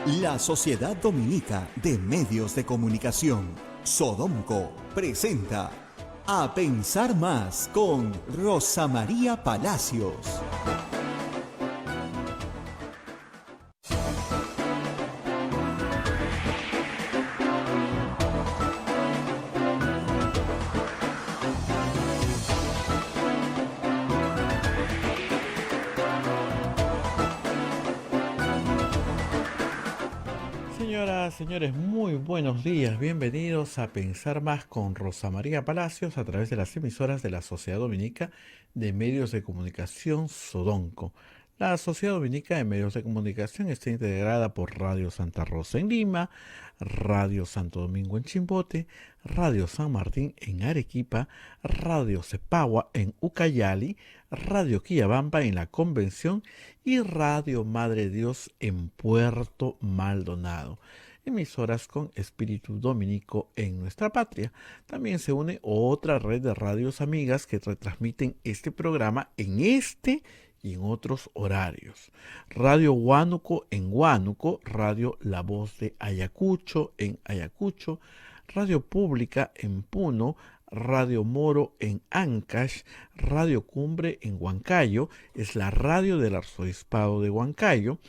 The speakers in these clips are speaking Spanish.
La Sociedad Dominica de Medios de Comunicación, Sodomco, presenta A Pensar Más con Rosa María Palacios. Señoras, señores, muy buenos días. Bienvenidos a Pensar Más con Rosa María Palacios a través de las emisoras de la Sociedad Dominica de Medios de Comunicación, Sodonco. La Sociedad Dominica de Medios de Comunicación está integrada por Radio Santa Rosa en Lima, Radio Santo Domingo en Chimbote, Radio San Martín en Arequipa, Radio Cepagua en Ucayali, Radio Quillabamba en La Convención y Radio Madre Dios en Puerto Maldonado. Emisoras con espíritu dominico en nuestra patria. También se une otra red de radios amigas que retransmiten este programa en este y en otros horarios. Radio Huánuco en Huánuco, Radio La Voz de Ayacucho en Ayacucho, Radio Pública en Puno, Radio Moro en Ancash, Radio Cumbre en Huancayo, es la radio del Arzobispado de Huancayo,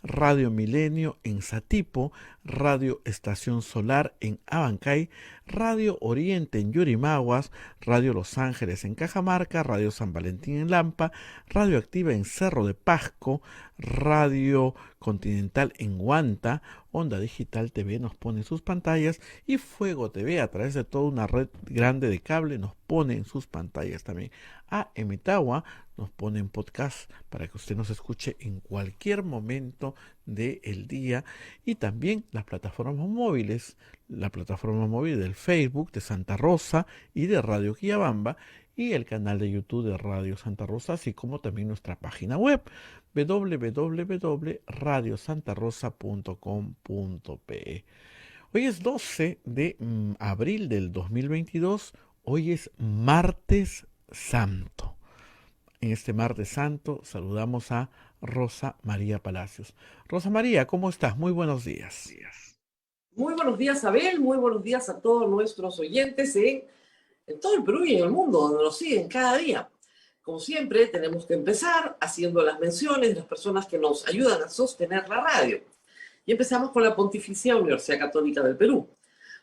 Radio Milenio en Satipo, Radio Estación Solar en Abancay, Radio Oriente en Yurimaguas, Radio Los Ángeles en Cajamarca, Radio San Valentín en Lampa, Radio Activa en Cerro de Pasco, Radio Continental en Huanta, Onda Digital TV nos pone en sus pantallas y Fuego TV a través de toda una red grande de cable nos pone en sus pantallas también. A Emitagua nos pone en podcast para que usted nos escuche en cualquier momento del día y también las plataformas móviles, la plataforma móvil del Facebook de Santa Rosa y de Radio Quillabamba y el canal de YouTube de Radio Santa Rosa, así como también nuestra página web www.radiosantarosa.com.pe. Hoy es 12 de abril del 2022, hoy es martes santo. En este martes santo saludamos a Rosa María Palacios. Rosa María, ¿cómo estás? Muy buenos días. Muy buenos días, Abel. Muy buenos días a todos nuestros oyentes en todo el Perú y en el mundo, donde nos siguen cada día. Como siempre, tenemos que empezar haciendo las menciones de las personas que nos ayudan a sostener la radio. Y empezamos con la Pontificia Universidad Católica del Perú.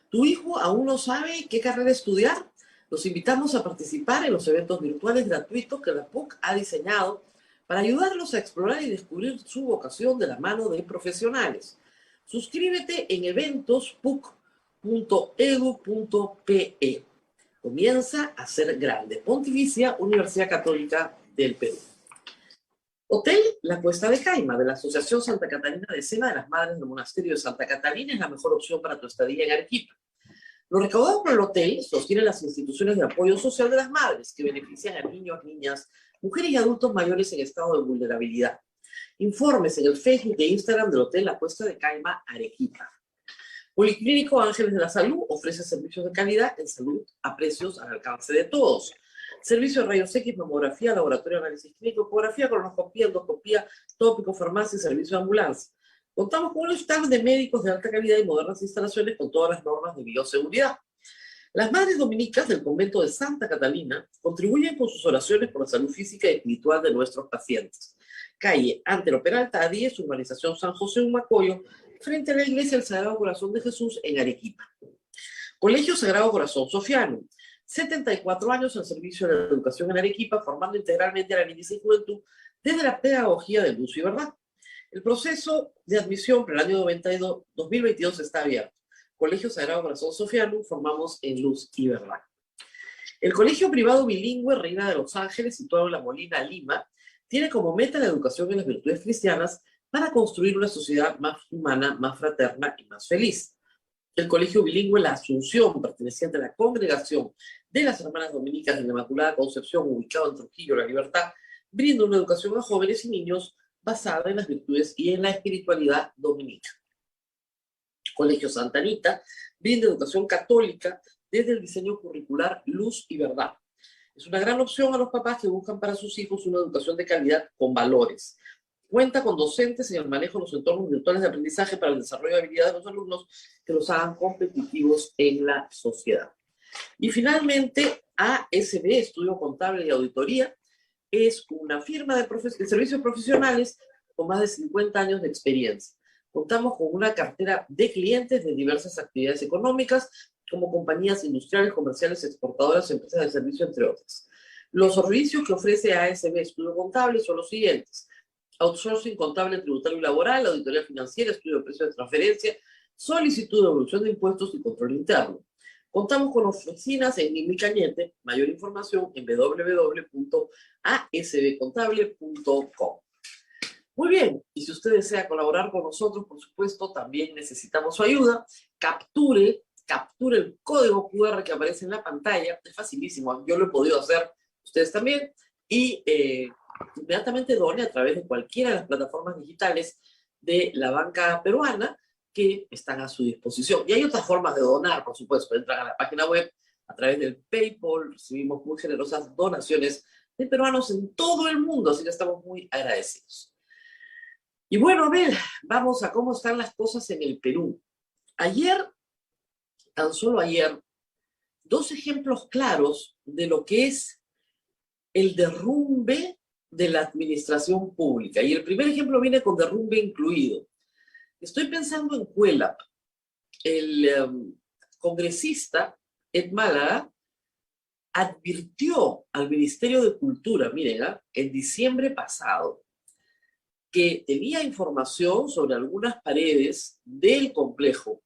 ¿Tu hijo aún no sabe qué carrera estudiar? Los invitamos a participar en los eventos virtuales gratuitos que la PUC ha diseñado para ayudarlos a explorar y descubrir su vocación de la mano de profesionales. Suscríbete en eventos.puc.edu.pe. Comienza a ser grande. Pontificia Universidad Católica del Perú. Hotel La Cuesta de Caima, de la Asociación Santa Catalina de Sena de las Madres del Monasterio de Santa Catalina, es la mejor opción para tu estadía en Arequipa. Lo recaudado por el hotel sostiene las instituciones de apoyo social de las madres, que benefician a niños, niñas, mujeres y adultos mayores en estado de vulnerabilidad. Informes en el Facebook e Instagram del Hotel La Cuesta de Caima, Arequipa. Policlínico Ángeles de la Salud ofrece servicios de calidad en salud a precios al alcance de todos. Servicio de rayos X, mamografía, laboratorio de análisis clínico, ecografía, colonoscopía, endoscopía, tópico, farmacia y servicio de ambulancia. Contamos con un staff de médicos de alta calidad y modernas instalaciones con todas las normas de bioseguridad. Las madres dominicas del convento de Santa Catalina contribuyen con sus oraciones por la salud física y espiritual de nuestros pacientes. Calle Antero Peralta 10, urbanización San José Humacoyo, frente a la iglesia del Sagrado Corazón de Jesús en Arequipa. Colegio Sagrado Corazón Sofiano, 74 años al servicio de la educación en Arequipa, formando integralmente a la niñez y juventud desde la pedagogía de luz y verdad. El proceso de admisión para el año 2022 está abierto. Colegio Sagrado Corazón Sofiano, formamos en Luz y Verdad. El Colegio Privado Bilingüe Reina de los Ángeles, situado en La Molina, Lima, tiene como meta la educación en las virtudes cristianas para construir una sociedad más humana, más fraterna y más feliz. El Colegio Bilingüe La Asunción, perteneciente a la Congregación de las Hermanas Dominicas de la Inmaculada Concepción, ubicado en Trujillo, La Libertad, brinda una educación a jóvenes y niños basada en las virtudes y en la espiritualidad dominica. Colegio Santa Anita brinda educación católica desde el diseño curricular Luz y Verdad. Es una gran opción a los papás que buscan para sus hijos una educación de calidad con valores. Cuenta con docentes en el manejo de los entornos virtuales de aprendizaje para el desarrollo de habilidades de los alumnos que los hagan competitivos en la sociedad. Y finalmente, ASB, Estudio Contable y Auditoría, es una firma de servicios profesionales con más de 50 años de experiencia. Contamos con una cartera de clientes de diversas actividades económicas, como compañías industriales, comerciales, exportadoras, empresas de servicio, entre otras. Los servicios que ofrece ASB Estudio Contable son los siguientes: outsourcing contable, tributario y laboral, auditoría financiera, estudio de precios de transferencia, solicitud de devolución de impuestos y control interno. Contamos con oficinas en Nimi Cañete. Mayor información en www.asbcontable.com. Muy bien, y si usted desea colaborar con nosotros, por supuesto, también necesitamos su ayuda. Capture el código QR que aparece en la pantalla. Es facilísimo, yo lo he podido hacer, ustedes también. Y inmediatamente done a través de cualquiera de las plataformas digitales de la banca peruana que están a su disposición. Y hay otras formas de donar, por supuesto. Entran a la página web a través del PayPal. Recibimos muy generosas donaciones de peruanos en todo el mundo, así que estamos muy agradecidos. Y bueno, a ver, vamos a cómo están las cosas en el Perú. Ayer, tan solo ayer, dos ejemplos claros de lo que es el derrumbe de la administración pública. Y el primer ejemplo viene con derrumbe incluido. Estoy pensando en Cuelap. El congresista Ed Málaga advirtió al Ministerio de Cultura, miren, en diciembre pasado, que tenía información sobre algunas paredes del complejo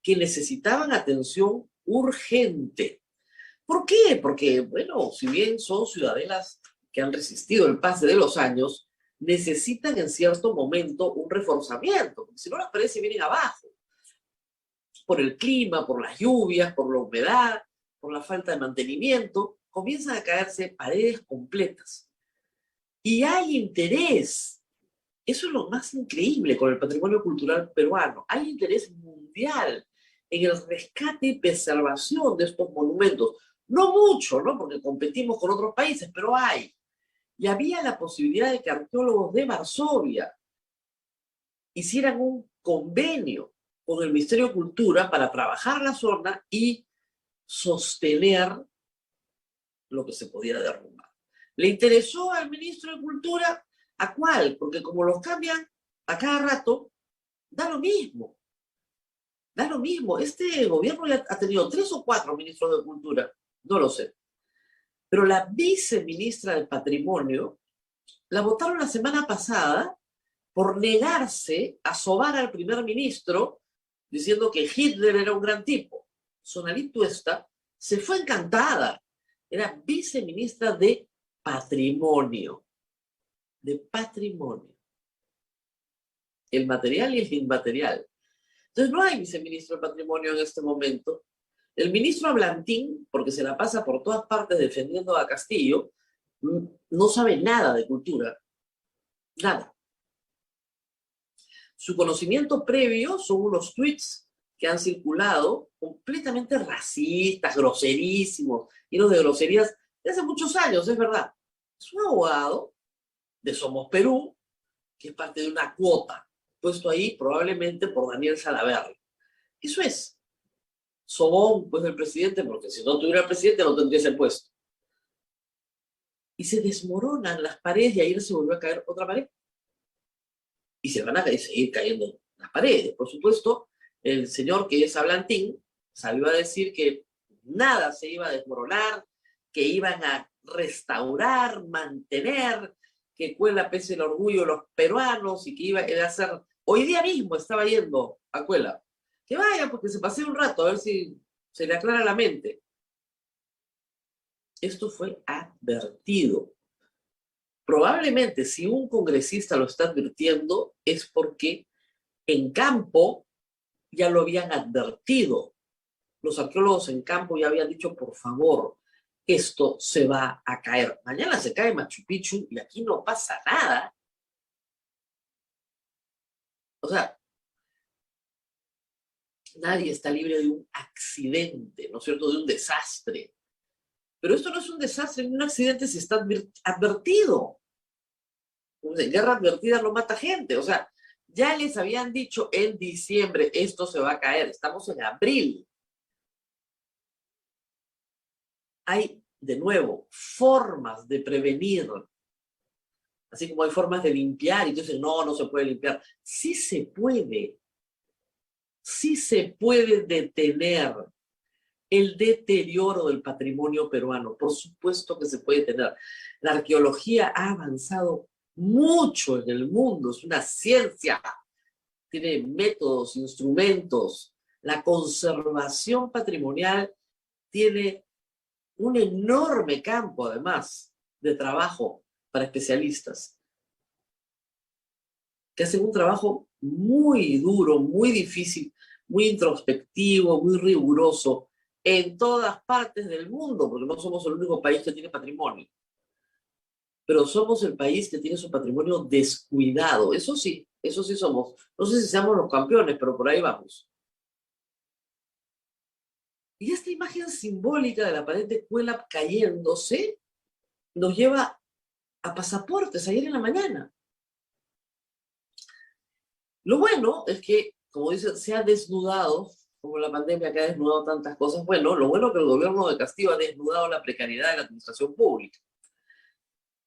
que necesitaban atención urgente. ¿Por qué? Porque, bueno, si bien son ciudadelas que han resistido el pase de los años, necesitan en cierto momento un reforzamiento, porque si no las paredes se vienen abajo, por el clima, por las lluvias, por la humedad, por la falta de mantenimiento, comienzan a caerse paredes completas. Y hay interés. Eso es lo más increíble con el patrimonio cultural peruano. Hay interés mundial en el rescate y preservación de estos monumentos. No mucho, ¿no? Porque competimos con otros países, pero hay. Y había la posibilidad de que arqueólogos de Varsovia hicieran un convenio con el Ministerio de Cultura para trabajar la zona y sostener lo que se podía derrumbar. ¿Le interesó al ministro de Cultura? ¿A cuál? Porque como los cambian a cada rato, da lo mismo. Da lo mismo. Este gobierno ya ha tenido 3 o 4 ministros de Cultura, no lo sé. Pero la viceministra de Patrimonio la votaron la semana pasada por negarse a sobar al primer ministro diciendo que Hitler era un gran tipo. Sonalí Tuesta se fue encantada. Era viceministra de Patrimonio. De patrimonio. El material y el inmaterial. Entonces no hay viceministro de Patrimonio en este momento. El ministro Ablantín, porque se la pasa por todas partes defendiendo a Castillo, no sabe nada de cultura. Nada. Su conocimiento previo son unos tweets que han circulado completamente racistas, groserísimos, llenos de groserías de hace muchos años, es verdad. Es un abogado de Somos Perú, que es parte de una cuota, puesto ahí probablemente por Daniel Salaverry. Eso es. Sobón, pues, del presidente, porque si no tuviera el presidente no tendría ese puesto. Y se desmoronan las paredes y ayer se volvió a caer otra pared. Y se van a seguir cayendo las paredes. Por supuesto, el señor que es Ablantín salió a decir que nada se iba a desmoronar, que iban a restaurar, mantener, que Cuelap es el orgullo de los peruanos y que iba a hacer... Hoy día mismo estaba yendo a Cuelap. Que vaya, porque se pasee un rato a ver si se le aclara la mente. Esto fue advertido. Probablemente si un congresista lo está advirtiendo es porque en campo ya lo habían advertido. Los arqueólogos en campo ya habían dicho, por favor, esto se va a caer. Mañana se cae Machu Picchu y aquí no pasa nada. O sea, nadie está libre de un accidente, ¿no es cierto?, de un desastre. Pero esto no es un desastre ni un accidente si está advertido. Guerra advertida no mata gente. O sea, ya les habían dicho en diciembre, esto se va a caer. Estamos en abril. Hay, de nuevo, formas de prevenir. Así como hay formas de limpiar. Y entonces, no, no se puede limpiar. Sí se puede. Sí se puede detener el deterioro del patrimonio peruano. Por supuesto que se puede detener. La arqueología ha avanzado mucho en el mundo. Es una ciencia. Tiene métodos, instrumentos. La conservación patrimonial tiene un enorme campo, además, de trabajo para especialistas, que hacen un trabajo muy duro, muy difícil, muy introspectivo, muy riguroso, en todas partes del mundo, porque no somos el único país que tiene patrimonio. Pero somos el país que tiene su patrimonio descuidado. Eso sí somos. No sé si seamos los campeones, pero por ahí vamos. Y esta imagen simbólica de la pared de Cuélap cayéndose nos lleva a pasaportes ayer en la mañana. Lo bueno es que, como dicen, se ha desnudado, como la pandemia que ha desnudado tantas cosas. Bueno, lo bueno es que el gobierno de Castillo ha desnudado la precariedad de la administración pública.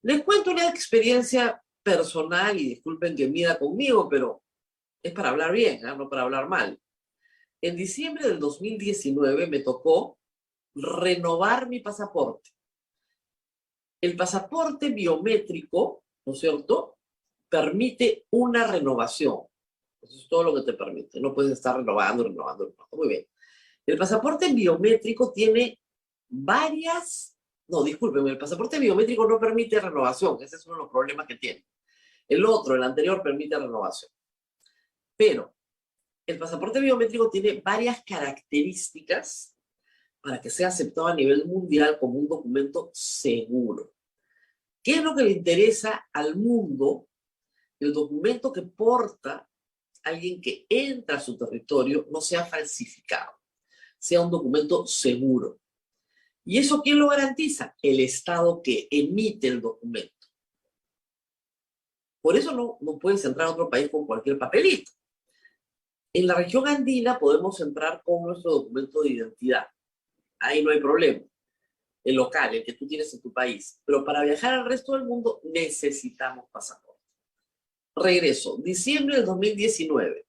Les cuento una experiencia personal y disculpen que mida conmigo, pero es para hablar bien, ¿eh? No para hablar mal. En diciembre del 2019 me tocó renovar mi pasaporte. El pasaporte biométrico, ¿no es cierto?, permite una renovación. Eso es todo lo que te permite. No puedes estar renovando. Muy bien. El pasaporte biométrico tiene varias... No, discúlpenme, el pasaporte biométrico no permite renovación. Ese es uno de los problemas que tiene. El anterior, permite renovación. Pero el pasaporte biométrico tiene varias características para que sea aceptado a nivel mundial como un documento seguro. ¿Qué es lo que le interesa al mundo? El documento que porta alguien que entra a su territorio no sea falsificado, sea un documento seguro. ¿Y eso quién lo garantiza? El Estado que emite el documento. Por eso no puedes entrar a otro país con cualquier papelito. En la región andina podemos entrar con nuestro documento de identidad. Ahí no hay problema. El local, el que tú tienes en tu país. Pero para viajar al resto del mundo necesitamos pasaporte. Regreso. Diciembre del 2019.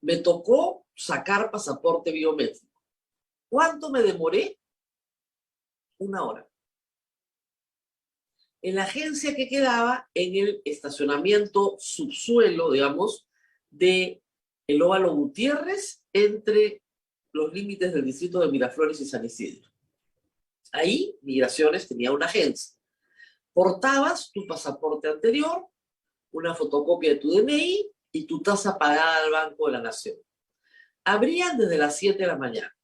Me tocó sacar pasaporte biométrico. ¿Cuánto me demoré? 1 hora. En la agencia que quedaba en el estacionamiento subsuelo, digamos, de el Óvalo Gutiérrez, entre los límites del distrito de Miraflores y San Isidro. Ahí, Migraciones tenía una agencia. Portabas tu pasaporte anterior, una fotocopia de tu DNI y tu tasa pagada al Banco de la Nación. Abrían desde las 7 de la mañana.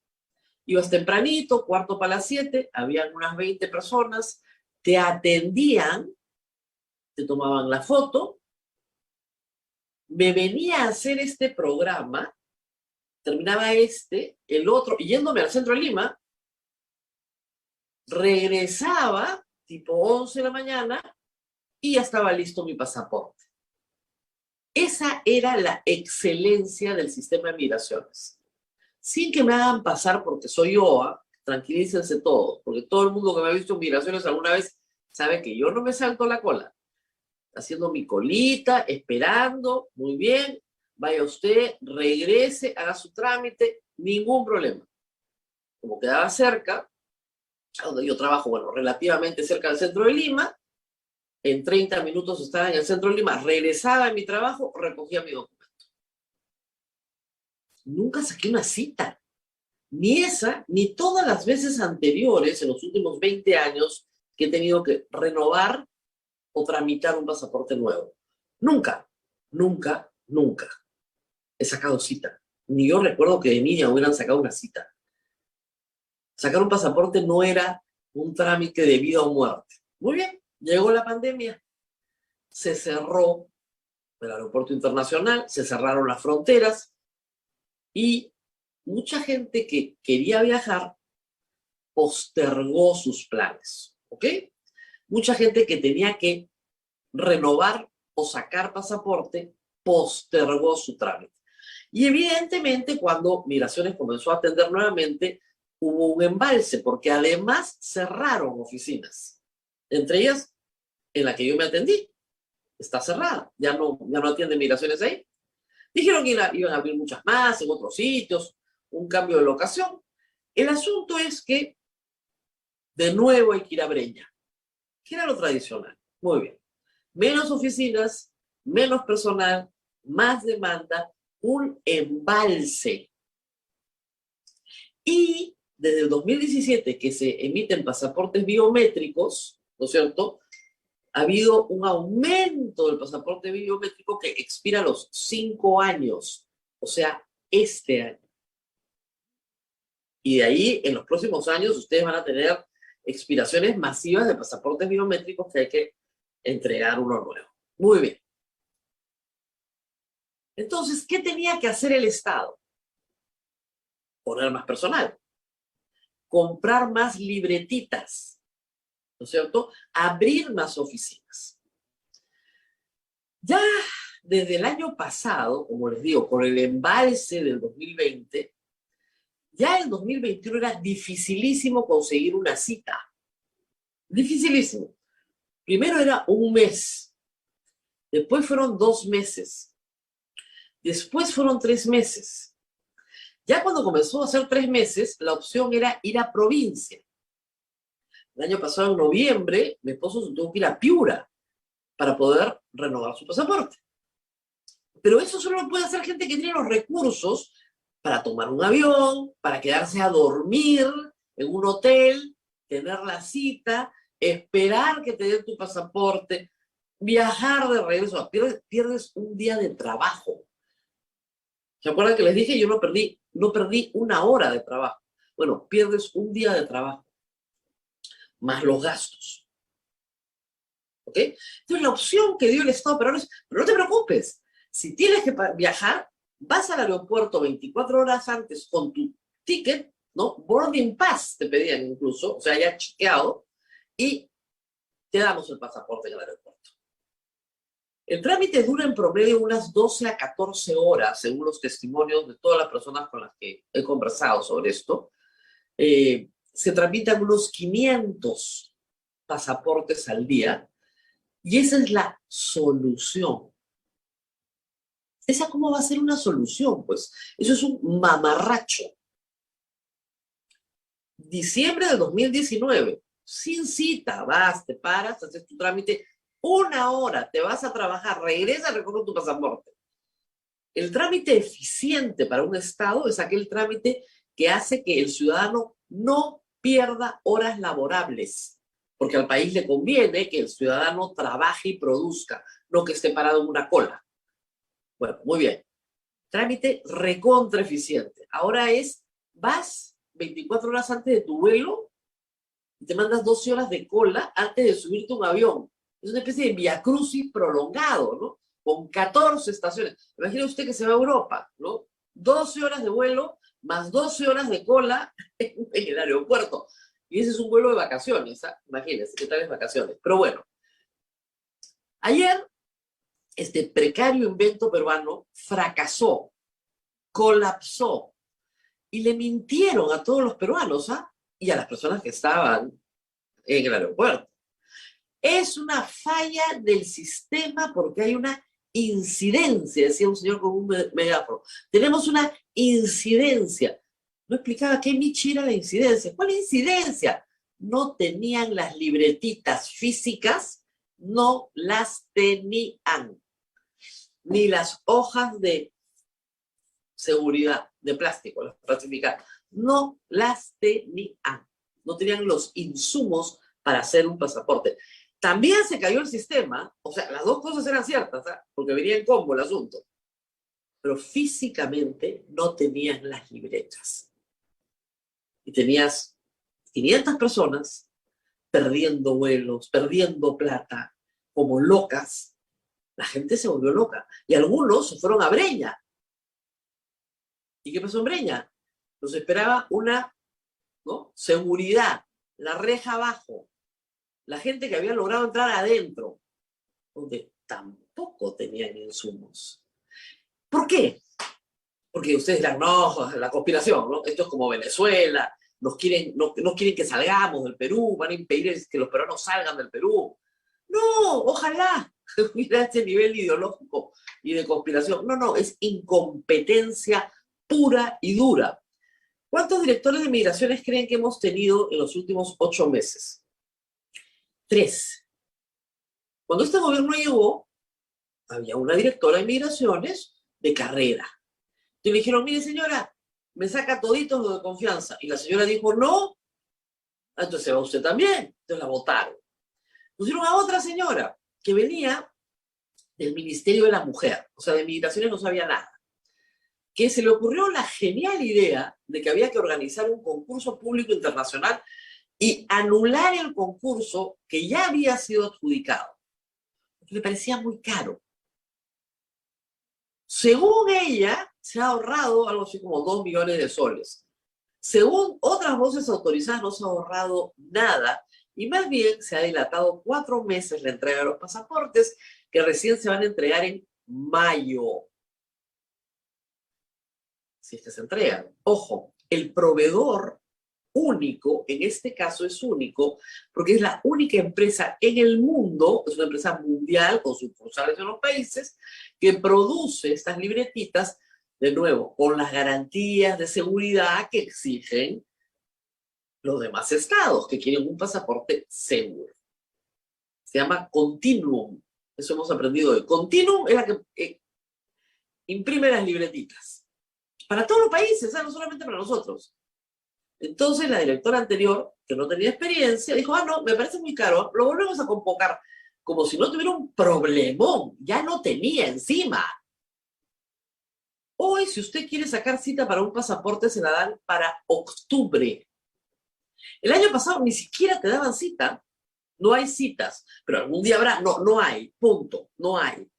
Ibas tempranito, 6:45, habían unas 20 personas, te atendían, te tomaban la foto. Me venía a hacer este programa, terminaba el otro, y yéndome al centro de Lima, regresaba tipo 11 de la mañana y ya estaba listo mi pasaporte. Esa era la excelencia del sistema de migraciones. Sin que me hagan pasar porque soy OA, tranquilícense todos, porque todo el mundo que me ha visto en migraciones alguna vez sabe que yo no me salto la cola. Haciendo mi colita, esperando, muy bien, vaya usted, regrese, haga su trámite, ningún problema. Como quedaba cerca, donde yo trabajo, bueno, relativamente cerca del centro de Lima, en 30 minutos estaba en el centro de Lima, regresaba a mi trabajo, recogía mi documento. Nunca saqué una cita. Ni esa, ni todas las veces anteriores, en los últimos 20 años, que he tenido que renovar o tramitar un pasaporte nuevo. Nunca he sacado cita. Ni yo recuerdo que de niña hubieran sacado una cita. Sacar un pasaporte no era un trámite de vida o muerte. Muy bien, llegó la pandemia. Se cerró el aeropuerto internacional, se cerraron las fronteras y mucha gente que quería viajar postergó sus planes, ¿ok? Mucha gente que tenía que renovar o sacar pasaporte, postergó su trámite. Y evidentemente cuando Migraciones comenzó a atender nuevamente, hubo un embalse, porque además cerraron oficinas. Entre ellas, en la que yo me atendí, está cerrada. Ya no atiende Migraciones ahí. Dijeron que iban a abrir muchas más en otros sitios, un cambio de locación. El asunto es que de nuevo hay que ir a Breña, que era lo tradicional. Muy bien. Menos oficinas, menos personal, más demanda, un embalse. Y desde el 2017 que se emiten pasaportes biométricos, ¿no es cierto?, ha habido un aumento del pasaporte biométrico que expira a los 5 años, o sea, este año. Y de ahí, en los próximos años, ustedes van a tener expiraciones masivas de pasaportes biométricos que hay que entregar uno nuevo. Muy bien. Entonces, ¿qué tenía que hacer el Estado? Poner más personal, comprar más libretitas, ¿no es cierto? Abrir más oficinas. Ya desde el año pasado, como les digo, con el embalse del 2020, ya en 2021 era dificilísimo conseguir una cita. Dificilísimo. Primero era un mes, después fueron 2 meses, después fueron 3 meses. Ya cuando comenzó a ser 3 meses, la opción era ir a provincia. El año pasado, en noviembre, mi esposo se tuvo que ir a Piura para poder renovar su pasaporte. Pero eso solo lo puede hacer gente que tiene los recursos para tomar un avión, para quedarse a dormir en un hotel, tener la cita, esperar que te den tu pasaporte, viajar de regreso. Pierdes un día de trabajo. ¿Se acuerdan que les dije? Yo no perdí 1 hora de trabajo. Bueno, pierdes un día de trabajo, más los gastos. ¿Ok? Entonces, la opción que dio el Estado peruano es, pero no te preocupes, si tienes que viajar, vas al aeropuerto 24 horas antes con tu ticket, ¿no? Boarding pass te pedían incluso, o sea, ya chequeado, y te damos el pasaporte en el aeropuerto. El trámite dura en promedio unas 12 a 14 horas, según los testimonios de todas las personas con las que he conversado sobre esto. Se tramitan unos 500 pasaportes al día, y esa es la solución. ¿Esa cómo va a ser una solución? Pues eso es un mamarracho. Diciembre de 2019, sin cita, vas, te paras, haces tu trámite, 1 hora, te vas a trabajar, regresas, recoges tu pasaporte. El trámite eficiente para un Estado es aquel trámite que hace que el ciudadano no pierda horas laborables, porque al país le conviene que el ciudadano trabaje y produzca, no que esté parado en una cola. Bueno, muy bien. Trámite recontra eficiente. Ahora vas 24 horas antes de tu vuelo y te mandas 12 horas de cola antes de subirte a un avión. Es una especie de viacrucis prolongado, ¿no? Con 14 estaciones. Imagina usted que se va a Europa, ¿no? 12 horas de vuelo más 12 horas de cola en el aeropuerto. Y ese es un vuelo de vacaciones, ¿ah? Imagínense qué tales vacaciones. Pero bueno, ayer este precario invento peruano fracasó, colapsó, y le mintieron a todos los peruanos, ¿ah? Y a las personas que estaban en el aeropuerto. Es una falla del sistema porque hay una incidencia, decía un señor con un megáfono. Tenemos una incidencia. No explicaba qué michi era la incidencia. ¿Cuál incidencia? No tenían las libretitas físicas, no las tenían. Ni las hojas de seguridad de plástico, las plastificadas, no las tenían. No tenían los insumos para hacer un pasaporte. También se cayó el sistema, o sea, las dos cosas eran ciertas, ¿eh? Porque venía en combo el asunto. Pero físicamente no tenían las libretas. Y tenías 500 personas perdiendo vuelos, perdiendo plata, como locas. La gente se volvió loca. Y algunos se fueron a Breña. ¿Y qué pasó en Breña? Nos esperaba una, ¿no?, seguridad, la reja abajo, la gente que había logrado entrar adentro, donde tampoco tampoco tenían insumos. ¿Por qué? Porque ustedes dirán, no, la conspiración, ¿no? Esto es como Venezuela, no quieren que salgamos del Perú, van a impedir que los peruanos salgan del Perú. No, ojalá hubiera este nivel ideológico y de conspiración. No, es incompetencia pura y dura. ¿Cuántos directores de migraciones creen que hemos tenido en los últimos 8 meses? 3. Cuando este gobierno llegó, había una directora de migraciones de carrera. Y le dijeron, mire señora, me saca toditos lo de confianza. Y la señora dijo, no, entonces se va usted también. Entonces la votaron. Pusieron a otra señora que venía del Ministerio de la Mujer, o sea, de migraciones no sabía nada, que se le ocurrió la genial idea de que había que organizar un concurso público internacional y anular el concurso que ya había sido adjudicado, porque le parecía muy caro. Según ella, se ha ahorrado algo así como 2 millones de soles. Según otras voces autorizadas, no se ha ahorrado nada, y más bien se ha dilatado 4 meses la entrega de los pasaportes, que recién se van a entregar en mayo. Si es que se entregan. Ojo, el proveedor único, en este caso es único, porque es la única empresa en el mundo, es una empresa mundial con sucursales en los países, que produce estas libretitas, de nuevo, con las garantías de seguridad que exigen los demás estados que quieren un pasaporte seguro. Se llama Continuum. Eso hemos aprendido hoy. Continuum es la que imprime las libretitas. Para todos los países, no solamente para nosotros. Entonces la directora anterior, que no tenía experiencia, dijo, no, me parece muy caro, lo volvemos a convocar. Como si no tuviera un problemón. Ya lo tenía encima. Hoy, si usted quiere sacar cita para un pasaporte, se la dan para octubre. El año pasado ni siquiera te daban cita. No hay citas, pero algún día habrá. No hay, punto, no hay.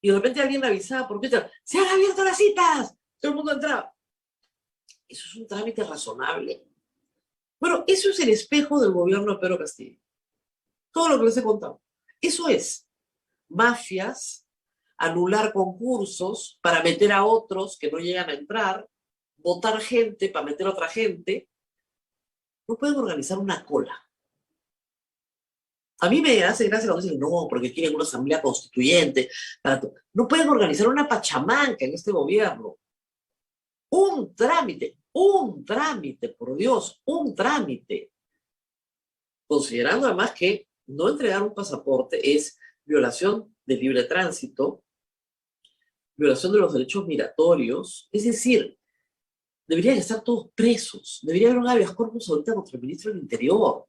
Y de repente alguien me avisaba por Twitter, ¡se han abierto las citas! Todo el mundo entraba. ¿Eso es un trámite razonable? Bueno, eso es el espejo del gobierno de Pedro Castillo. Todo lo que les he contado. Eso es. Mafias, anular concursos para meter a otros que no llegan a entrar, votar gente para meter a otra gente. No pueden organizar una cola. A mí me hace gracia cuando dicen, no, porque quieren una asamblea constituyente. No pueden organizar una pachamanca en este gobierno. Un trámite, por Dios, un trámite. Considerando además que no entregar un pasaporte es violación del libre tránsito, violación de los derechos migratorios, es decir, deberían estar todos presos, debería haber un habeas corpus ahorita contra el ministro del Interior.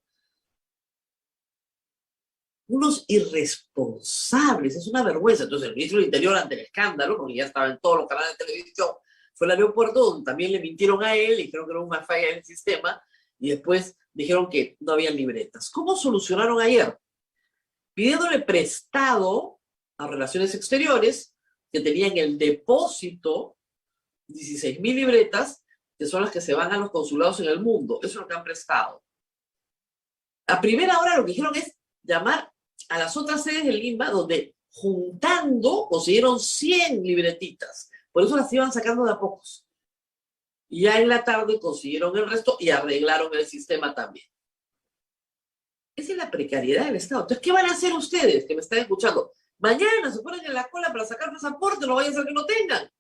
Unos irresponsables, es una vergüenza. Entonces el ministro del Interior, ante el escándalo, porque ya estaba en todos los canales de televisión, fue al aeropuerto donde también le mintieron a él y dijeron que era una falla en el sistema y después dijeron que no había libretas. ¿Cómo solucionaron ayer? Pidiéndole prestado a Relaciones Exteriores, que tenían el depósito 16,000 libretas, que son las que se van a los consulados en el mundo. Eso es lo que han prestado. A primera hora lo que dijeron es llamar a las otras sedes de Lima, donde juntando consiguieron 100 libretitas. Por eso las iban sacando de a pocos. Y ya en la tarde consiguieron el resto y arreglaron el sistema también. Esa es la precariedad del Estado. Entonces, ¿qué van a hacer ustedes que me están escuchando? Mañana se ponen en la cola para sacar pasaporte, no vaya a ser que no tengan.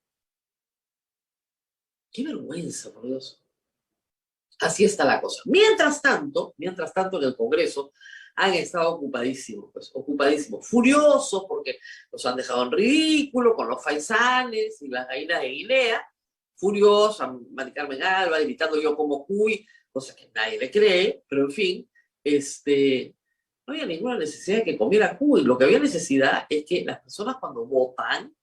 ¡Qué vergüenza, por Dios! Así está la cosa. Mientras tanto, en el Congreso han estado ocupadísimos, furiosos porque los han dejado en ridículo con los faisanes y las gallinas de Guinea, furiosos, a Mari Carmen Alba gritando yo como cuy, cosa que nadie le cree, pero en fin, no había ninguna necesidad de que comiera cuy. Lo que había necesidad es que las personas cuando votan,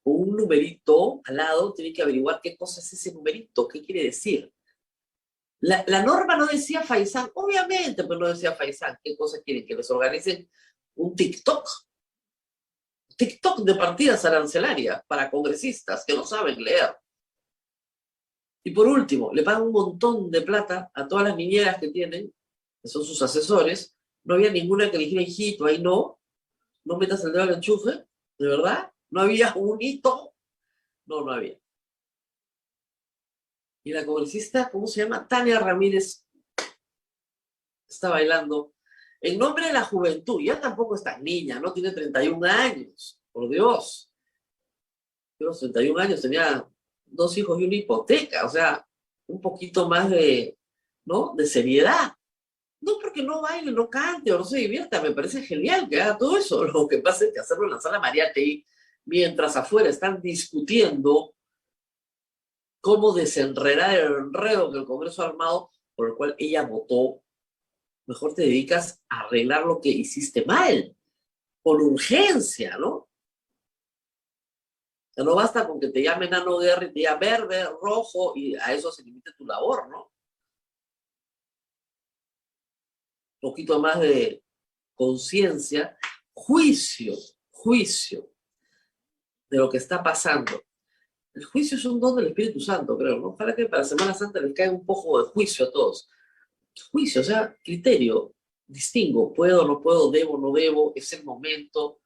con un numerito al lado, tienen que averiguar qué cosa es ese numerito, qué quiere decir. La norma no decía faisán, obviamente, pero no decía faisán. ¿Qué cosa quieren? Que les organicen un TikTok de partidas arancelarias para congresistas que no saben leer. Y por último, le pagan un montón de plata a todas las niñeras que tienen, que son sus asesores. No había ninguna que le dijera, hijito, ahí no metas el dedo al enchufe, ¿De verdad? ¿No había un hito? No, no había. Y la congresista, ¿cómo se llama? Tania Ramírez está bailando en nombre de la juventud. Ya tampoco es tan niña, no tiene 31 años, por Dios. Yo a los 31 años tenía 2 hijos y una hipoteca, o sea, un poquito más de, ¿no? De seriedad. No porque no baile, no cante o no se divierta, me parece genial que haga todo eso. Lo que pasa es que hacerlo en la sala Mariátegui, mientras afuera están discutiendo cómo desenredar el enredo que el Congreso ha armado, por el cual ella votó, mejor te dedicas a arreglar lo que hiciste mal, con urgencia, ¿no? O sea, no basta con que te llame Nano Guerra y te diga verde, rojo, y a eso se limite tu labor, ¿no? Un poquito más de conciencia, juicio de lo que está pasando. El juicio es un don del Espíritu Santo, creo, ¿no? Ojalá que para Semana Santa les caiga un poco de juicio a todos. Juicio, o sea, criterio, distingo, puedo, no puedo, debo, no debo, es el momento,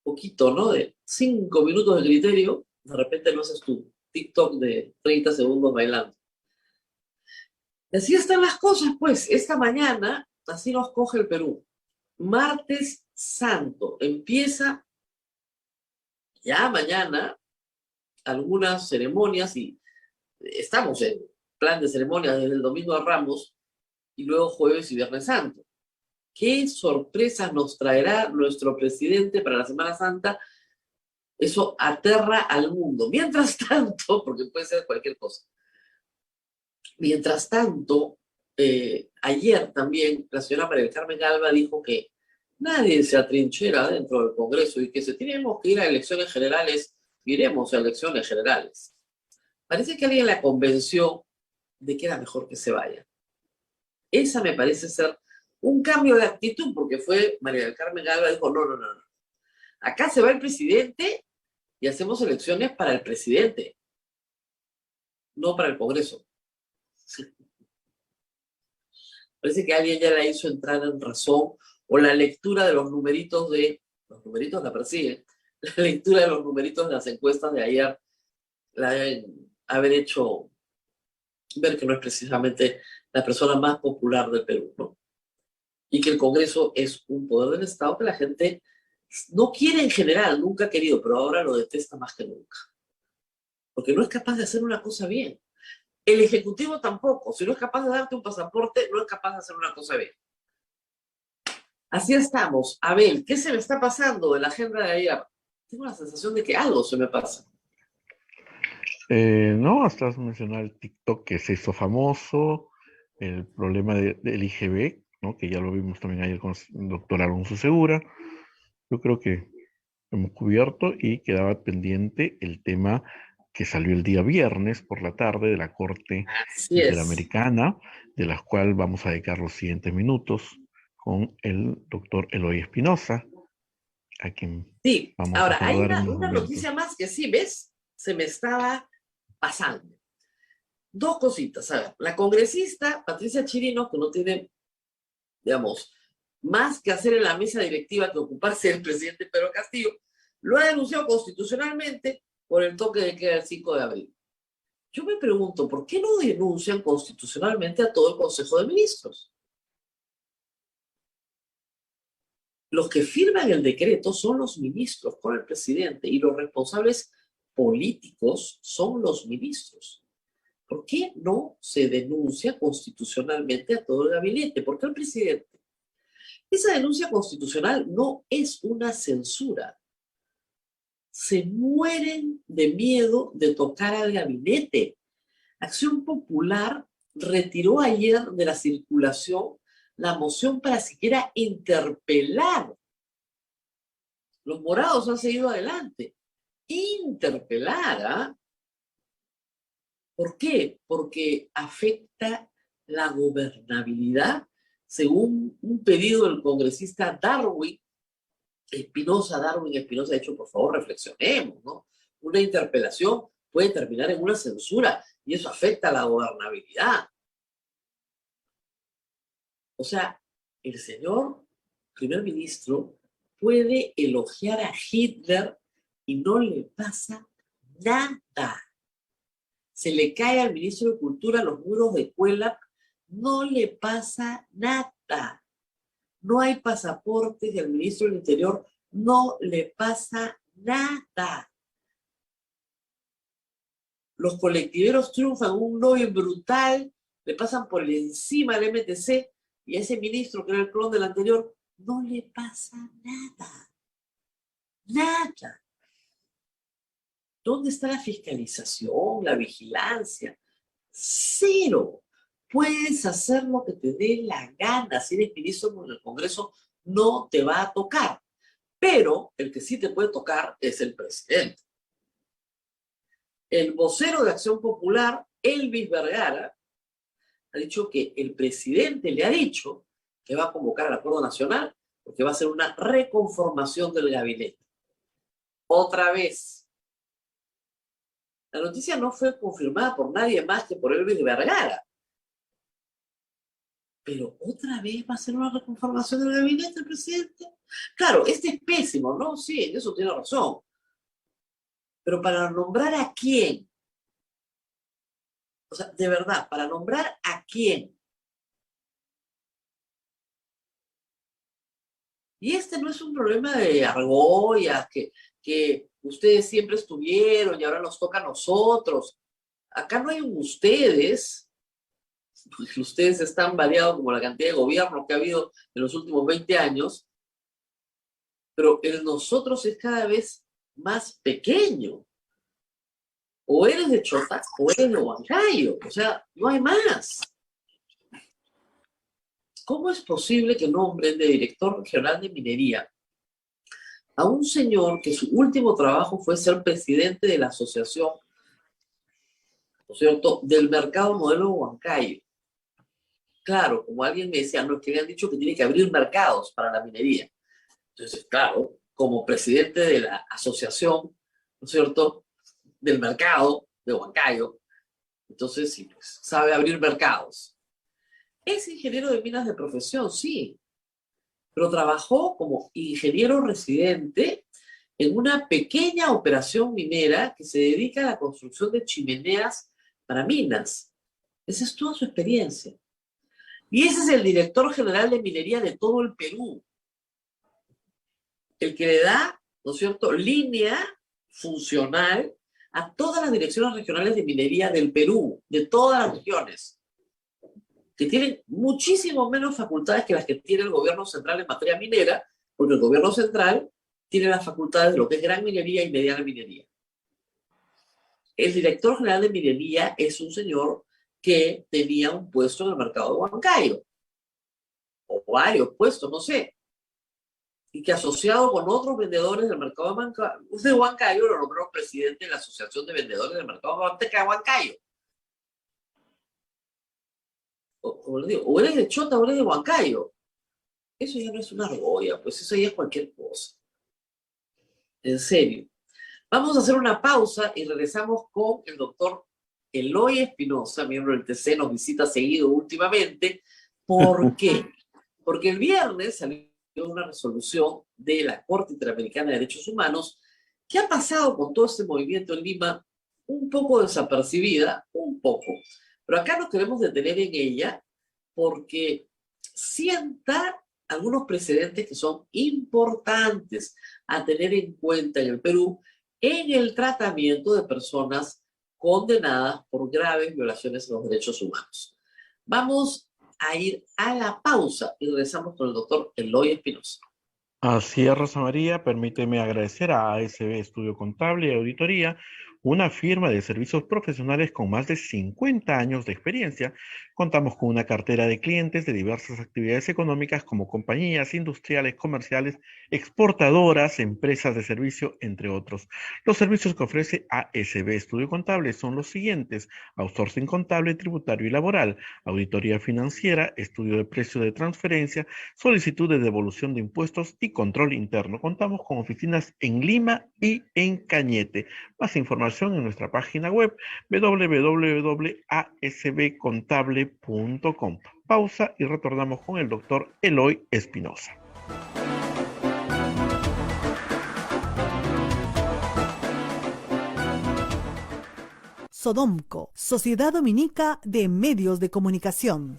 poquito, ¿no? De 5 minutos de criterio, de repente no haces tu TikTok de 30 segundos bailando. Y así están las cosas, pues, esta mañana, así nos coge el Perú. Martes Santo, empieza ya mañana algunas ceremonias y estamos en plan de ceremonias desde el Domingo de Ramos y luego Jueves y Viernes Santo. ¿Qué sorpresas nos traerá nuestro presidente para la Semana Santa? Eso aterra al mundo. Mientras tanto, porque puede ser cualquier cosa, mientras tanto, ayer también la señora María del Carmen Alba dijo que nadie se atrinchera dentro del Congreso y que si tenemos que ir a elecciones generales, iremos a elecciones generales. Parece que alguien la convenció de que era mejor que se vaya. Esa me parece ser un cambio de actitud, porque fue María del Carmen Alba, dijo, no. Acá se va el presidente y hacemos elecciones para el presidente, no para el Congreso. Parece que alguien ya la hizo entrar en razón, o la lectura de los numeritos la persiguen, la lectura de los numeritos de las encuestas de ayer, la deben haber hecho ver que no es precisamente la persona más popular del Perú, ¿no? Y que el Congreso es un poder del Estado que la gente no quiere en general, nunca ha querido, pero ahora lo detesta más que nunca. Porque no es capaz de hacer una cosa bien. El Ejecutivo tampoco. Si no es capaz de darte un pasaporte, no es capaz de hacer una cosa bien. Así estamos. Abel, ¿qué se me está pasando de la agenda de ayer? Tengo la sensación de que algo se me pasa. No, hasta has mencionado el TikTok que se hizo famoso, el problema del IGB, ¿no? Que ya lo vimos también ayer con el doctor Alonso Segura. Yo creo que hemos cubierto y quedaba pendiente el tema que salió el día viernes por la tarde de la Corte Así es. Interamericana, de la cual vamos a dedicar los siguientes minutos con el doctor Eloy Espinosa, a quien Sí, vamos ahora, a hay saludar en unos una momentos. noticia más que sí, ¿ves? Se me estaba pasando. 2 cositas. A ver, la congresista Patricia Chirino, que no tiene, digamos, más que hacer en la mesa directiva que ocuparse del presidente Pedro Castillo, lo ha denunciado constitucionalmente por el toque de queda del 5 de abril. Yo me pregunto, ¿por qué no denuncian constitucionalmente a todo el Consejo de Ministros? Los que firman el decreto son los ministros con el presidente y los responsables políticos son los ministros. ¿Por qué no se denuncia constitucionalmente a todo el gabinete? ¿Por qué al presidente? Esa denuncia constitucional no es una censura. Se mueren de miedo de tocar al gabinete. Acción Popular retiró ayer de la circulación la moción para siquiera interpelar. Los morados han seguido adelante. Interpelar, ¿ah? ¿Por qué? Porque afecta la gobernabilidad, según un pedido del congresista Darwin Espinosa. Ha dicho, por favor, reflexionemos, ¿no? Una interpelación puede terminar en una censura y eso afecta a la gobernabilidad. O sea, el señor primer ministro puede elogiar a Hitler y no le pasa nada. Se le cae al ministro de Cultura los muros de Cuelap, no le pasa nada. No hay pasaportes y al ministro del Interior no le pasa nada. Los colectiveros triunfan, un lobby brutal, le pasan por encima al MTC y a ese ministro que era el clon del anterior no le pasa nada. Nada. ¿Dónde está la fiscalización, la vigilancia? Cero. Puedes hacer lo que te dé la gana. Si eres ministro en el Congreso, no te va a tocar. Pero el que sí te puede tocar es el presidente. El vocero de Acción Popular, Elvis Vergara, ha dicho que el presidente le ha dicho que va a convocar al Acuerdo Nacional porque va a ser una reconformación del gabinete. Otra vez. La noticia no fue confirmada por nadie más que por Elvis Vergara. Pero otra vez va a ser una reconformación del gabinete el presidente. Claro, este es pésimo, ¿no? Sí, en eso tiene razón. Pero para nombrar a quién, o sea, de verdad, para nombrar a quién. Y este no es un problema de argollas, que ustedes siempre estuvieron y ahora nos toca a nosotros. Acá no hay un ustedes, porque ustedes están variados como la cantidad de gobierno que ha habido en los últimos 20 años, pero el nosotros es cada vez más pequeño. O eres de Chota o eres de Huancayo. O sea, no hay más. ¿Cómo es posible que nombren de director regional de minería a un señor que su último trabajo fue ser presidente de la asociación, ¿no es cierto?, del mercado modelo Huancayo? Claro, como alguien me decía, no, es que le han dicho que tiene que abrir mercados para la minería. Entonces, claro, como presidente de la asociación, ¿no es cierto?, del mercado de Huancayo, entonces sí, pues, sabe abrir mercados. Es ingeniero de minas de profesión, sí, pero trabajó como ingeniero residente en una pequeña operación minera que se dedica a la construcción de chimeneas para minas. Esa es toda su experiencia. Y ese es el director general de minería de todo el Perú. El que le da, ¿no es cierto?, línea funcional a todas las direcciones regionales de minería del Perú, de todas las regiones, que tienen muchísimo menos facultades que las que tiene el gobierno central en materia minera, porque el gobierno central tiene las facultades de lo que es gran minería y mediana minería. El director general de minería es un señor que tenía un puesto en el mercado de Huancayo, o varios puestos, no sé, y que asociado con otros vendedores del mercado de Huancayo lo nombró presidente de la Asociación de Vendedores del Mercado de Huancayo. Como les digo, o eres de Chota o eres de Huancayo. Eso ya no es una argolla, pues eso ya es cualquier cosa. En serio. Vamos a hacer una pausa y regresamos con el doctor Eloy Espinosa, miembro del TC, nos visita seguido últimamente. ¿Por qué? Porque el viernes salió una resolución de la Corte Interamericana de Derechos Humanos que ha pasado con todo este movimiento en Lima un poco desapercibida, un poco. Pero acá nos queremos detener en ella porque sienta algunos precedentes que son importantes a tener en cuenta en el Perú en el tratamiento de personas condenadas por graves violaciones de los derechos humanos. Vamos a ir a la pausa y regresamos con el doctor Eloy Espinosa. Así es, Rosa María, permíteme agradecer a ASB Estudio Contable y Auditoría, una firma de servicios profesionales con más de 50 años de experiencia. Contamos con una cartera de clientes de diversas actividades económicas como compañías industriales, comerciales, exportadoras, empresas de servicio, entre otros. Los servicios que ofrece ASB Estudio Contable son los siguientes: outsourcing contable, tributario y laboral, auditoría financiera, estudio de precio de transferencia, solicitud de devolución de impuestos y control interno. Contamos con oficinas en Lima y en Cañete. Más información en nuestra página web www.asbcontable.com. Pausa y retornamos con el doctor Eloy Espinosa. Sodomco, Sociedad Dominica de Medios de Comunicación.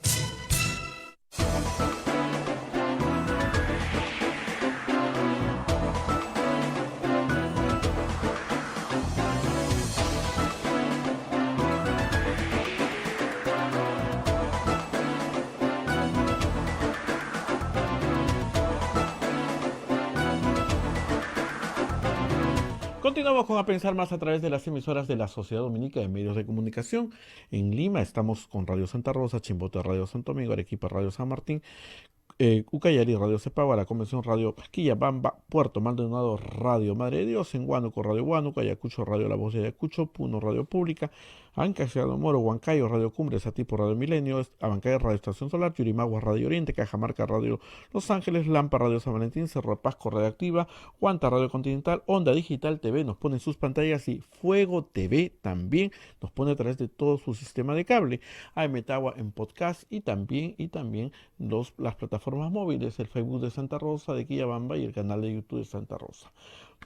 Continuamos con A Pensar Más a través de las emisoras de la Sociedad Dominica de Medios de Comunicación. En Lima estamos con Radio Santa Rosa, Chimbote Radio Santo Domingo, Arequipa Radio San Martín, Ucayali Radio Cepagua, La Convención Radio Quillabamba, Puerto Maldonado Radio Madre de Dios, en Huánuco Radio Huánuco, Ayacucho Radio La Voz de Ayacucho, Puno Radio Pública, Anca Ciudad Moro, Huancayo Radio Cumbre, Satipo Radio Milenio, Abancay Radio Estación Solar, Yurimagua Radio Oriente, Cajamarca Radio Los Ángeles, Lampa Radio San Valentín, Cerro de Pasco Radio Activa, Huanta Radio Continental, Onda Digital TV nos pone en sus pantallas y Fuego TV también nos pone a través de todo su sistema de cable. Hay Metagua en podcast y también las plataformas móviles, el Facebook de Santa Rosa, de Quillabamba y el canal de YouTube de Santa Rosa.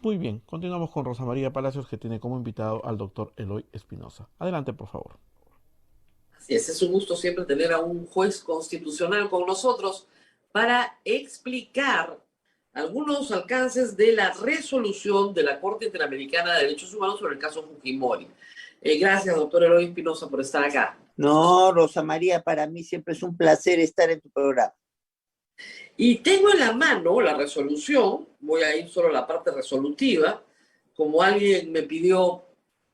Muy bien, continuamos con Rosa María Palacios, que tiene como invitado al doctor Eloy Espinosa. Adelante, por favor. Así es un gusto siempre tener a un juez constitucional con nosotros para explicar algunos alcances de la resolución de la Corte Interamericana de Derechos Humanos sobre el caso Fujimori. Gracias, doctor Eloy Espinosa, por estar acá. No, Rosa María, para mí siempre es un placer estar en tu programa. Y tengo en la mano la resolución, voy a ir solo a la parte resolutiva, como alguien me pidió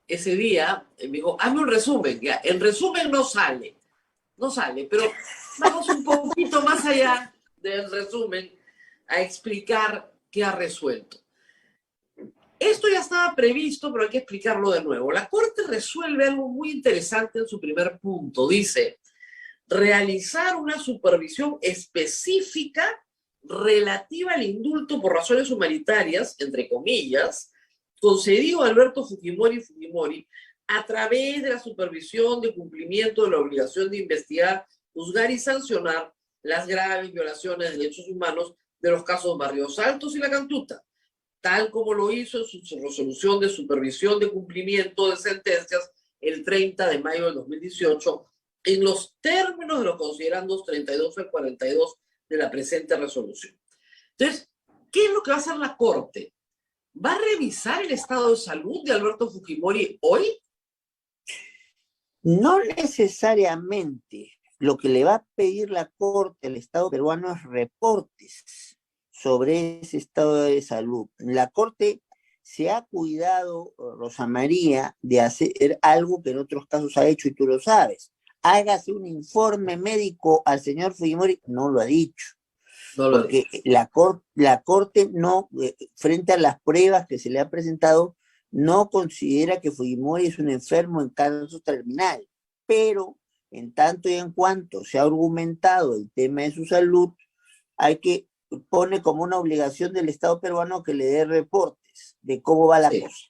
ese día, me dijo, hazme un resumen. Ya, el resumen no sale, pero vamos un poquito más allá del resumen a explicar qué ha resuelto. Esto ya estaba previsto, pero hay que explicarlo de nuevo. La Corte resuelve algo muy interesante en su primer punto. Dice, realizar una supervisión específica relativa al indulto por razones humanitarias, entre comillas, concedido a Alberto Fujimori a través de la supervisión de cumplimiento de la obligación de investigar, juzgar y sancionar las graves violaciones de derechos humanos de los casos Barrios Altos y La Cantuta, tal como lo hizo en su resolución de supervisión de cumplimiento de sentencias el 30 de mayo del 2018, en los términos de los considerandos 32 al 42 de la presente resolución. Entonces, ¿qué es lo que va a hacer la Corte? ¿Va a revisar el estado de salud de Alberto Fujimori hoy? No necesariamente. Lo que le va a pedir la Corte al Estado peruano es reportes sobre ese estado de salud. La Corte se ha cuidado, Rosa María, de hacer algo que en otros casos ha hecho, y tú lo sabes. Hágase un informe médico al señor Fujimori, no lo ha dicho. No lo porque la Corte no, frente a las pruebas que se le ha presentado, no considera que Fujimori es un enfermo en caso terminal. Pero, en tanto y en cuanto se ha argumentado el tema de su salud, pone como una obligación del Estado peruano que le dé reportes de cómo va la cosa.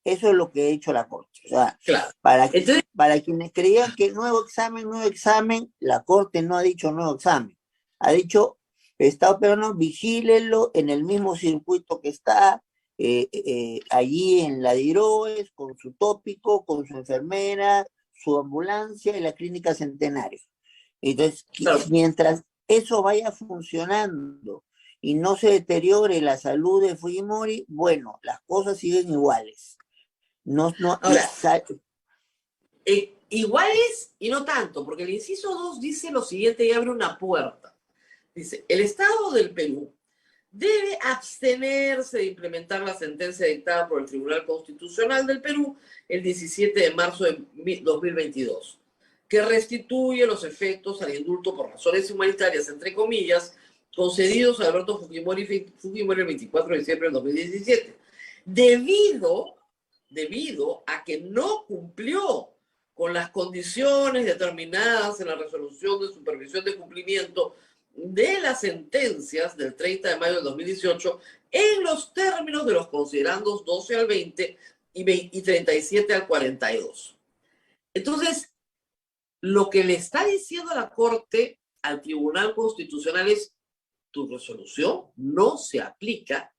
Eso es lo que ha hecho la Corte. O sea, claro. Para quienes creían que nuevo examen, la Corte no ha dicho nuevo examen. Ha dicho, el Estado peruano, vigílelo en el mismo circuito que está allí en la Diroes, con su tópico, con su enfermera, su ambulancia y la clínica Centenario. Entonces, claro, mientras eso vaya funcionando y no se deteriore la salud de Fujimori, bueno, las cosas siguen iguales. Ahora, iguales y no tanto, porque el inciso 2 dice lo siguiente y abre una puerta. Dice, el Estado del Perú debe abstenerse de implementar la sentencia dictada por el Tribunal Constitucional del Perú el 17 de marzo de 2022, que restituye los efectos al indulto por razones humanitarias, entre comillas, concedidos a Alberto Fujimori el 24 de diciembre de 2017, debido a que no cumplió con las condiciones determinadas en la resolución de supervisión de cumplimiento de las sentencias del 30 de mayo del 2018 en los términos de los considerandos 12 al 20 y 37 al 42. Entonces, lo que le está diciendo la Corte al Tribunal Constitucional es: tu resolución no se aplica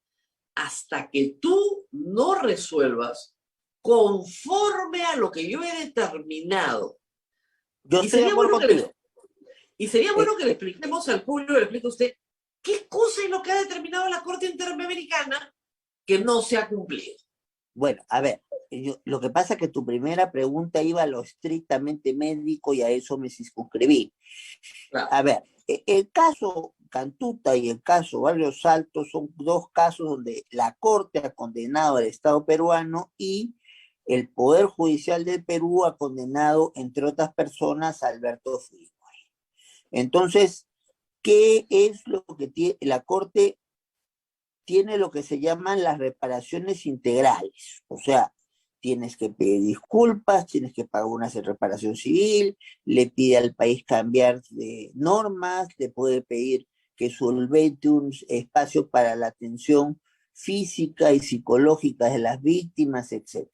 hasta que tú no resuelvas conforme a lo que yo he determinado. Yo Y estoy de sería acuerdo bueno que contigo. sería bueno que le expliquemos al público, le explique a usted, qué cosa es lo que ha determinado la Corte Interamericana que no se ha cumplido. Bueno, a ver, lo que pasa es que tu primera pregunta iba a lo estrictamente médico y a eso me circunscribí. Claro. A ver, el caso Cantuta y el caso Barrios Altos son dos casos donde la Corte ha condenado al Estado peruano y el Poder Judicial del Perú ha condenado, entre otras personas, a Alberto Fujimori. Entonces, ¿qué es lo que tiene la Corte? Tiene lo que se llaman las reparaciones integrales, o sea, tienes que pedir disculpas, tienes que pagar una reparación civil, le pide al país cambiar de normas, le puede pedir que solvente un espacio para la atención física y psicológica de las víctimas, etc.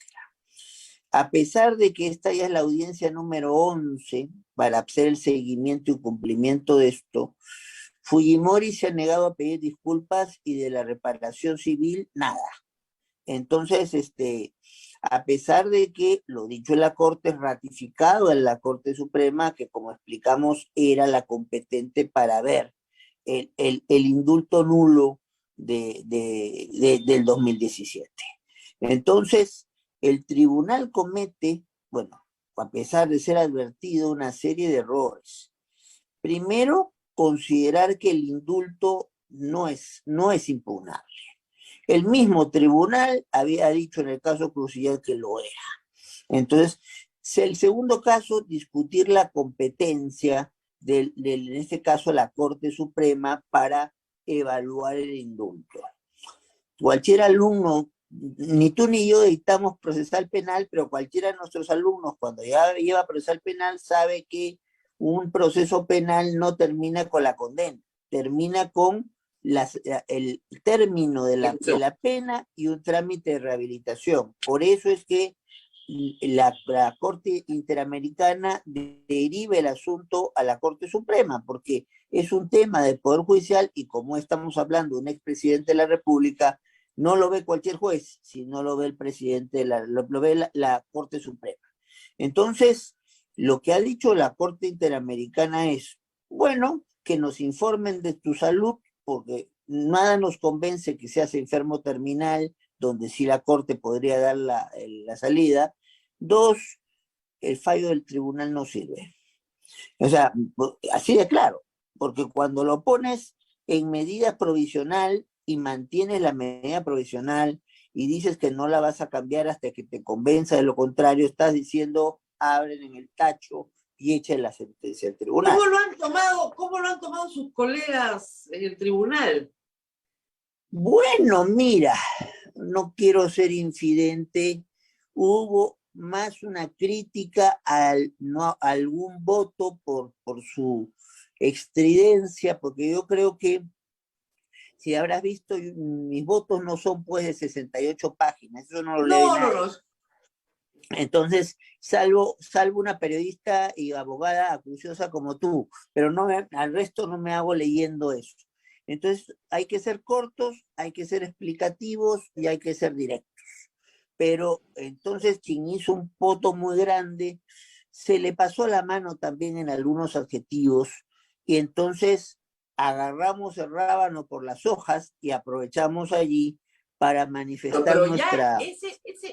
A pesar de que esta ya es la audiencia número 11 para hacer el seguimiento y cumplimiento de esto, Fujimori se ha negado a pedir disculpas y de la reparación civil, nada. Entonces, a pesar de que lo dicho en la Corte es ratificado en la Corte Suprema, que como explicamos era la competente para ver el indulto nulo del 2017. Entonces, el tribunal comete, bueno, a pesar de ser advertido, una serie de errores. Primero, considerar que el indulto no es impugnable. El mismo tribunal había dicho en el caso Crucial que lo era. Entonces, el segundo caso, discutir la competencia en este caso, la Corte Suprema para evaluar el indulto. Cualquier alumno, ni tú ni yo dictamos procesal penal, pero cualquiera de nuestros alumnos, cuando ya lleva procesal penal, sabe que un proceso penal no termina con la condena, termina con el término de la pena y un trámite de rehabilitación. Por eso es que la Corte Interamericana deriva el asunto a la Corte Suprema, porque es un tema del Poder Judicial y como estamos hablando de un expresidente de la República, no lo ve cualquier juez, sino lo ve el presidente, lo ve la Corte Suprema. Entonces, lo que ha dicho la Corte Interamericana es, bueno, que nos informen de tu salud, porque nada nos convence que seas enfermo terminal, donde sí la Corte podría dar la salida. Dos, el fallo del tribunal no sirve. O sea, así de claro, porque cuando lo pones en medida provisional y mantienes la medida provisional y dices que no la vas a cambiar hasta que te convenza de lo contrario, estás diciendo, abren en el tacho y echen la sentencia al tribunal. ¿Cómo lo han tomado sus colegas en el tribunal? Bueno, mira, no quiero ser infidente, hubo más una crítica a algún voto por su extridencia, porque yo creo que, si habrás visto, mis votos no son pues de 68 páginas, eso no lo lee nadie. No. Entonces, salvo una periodista y abogada acuciosa como tú, pero no al resto no me hago leyendo eso. Entonces, hay que ser cortos, hay que ser explicativos y hay que ser directos. Pero entonces, quien hizo un voto muy grande, se le pasó la mano también en algunos adjetivos y entonces agarramos el rábano por las hojas y aprovechamos allí para manifestar pero nuestra... ya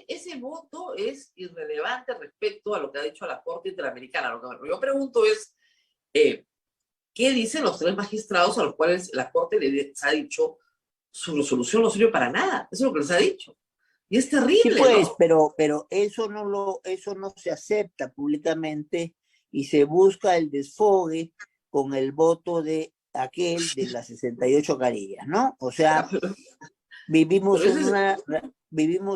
ese voto es irrelevante respecto a lo que ha dicho la Corte Interamericana. Lo que yo pregunto es, ¿qué dicen los tres magistrados a los cuales la Corte les ha dicho su resolución no sirve para nada? Eso es lo que les ha dicho. Y es terrible, sí, pues, ¿no? pero eso no se acepta públicamente y se busca el desfogue con el voto de aquel de las 68 carillas, ¿no? O sea, vivimos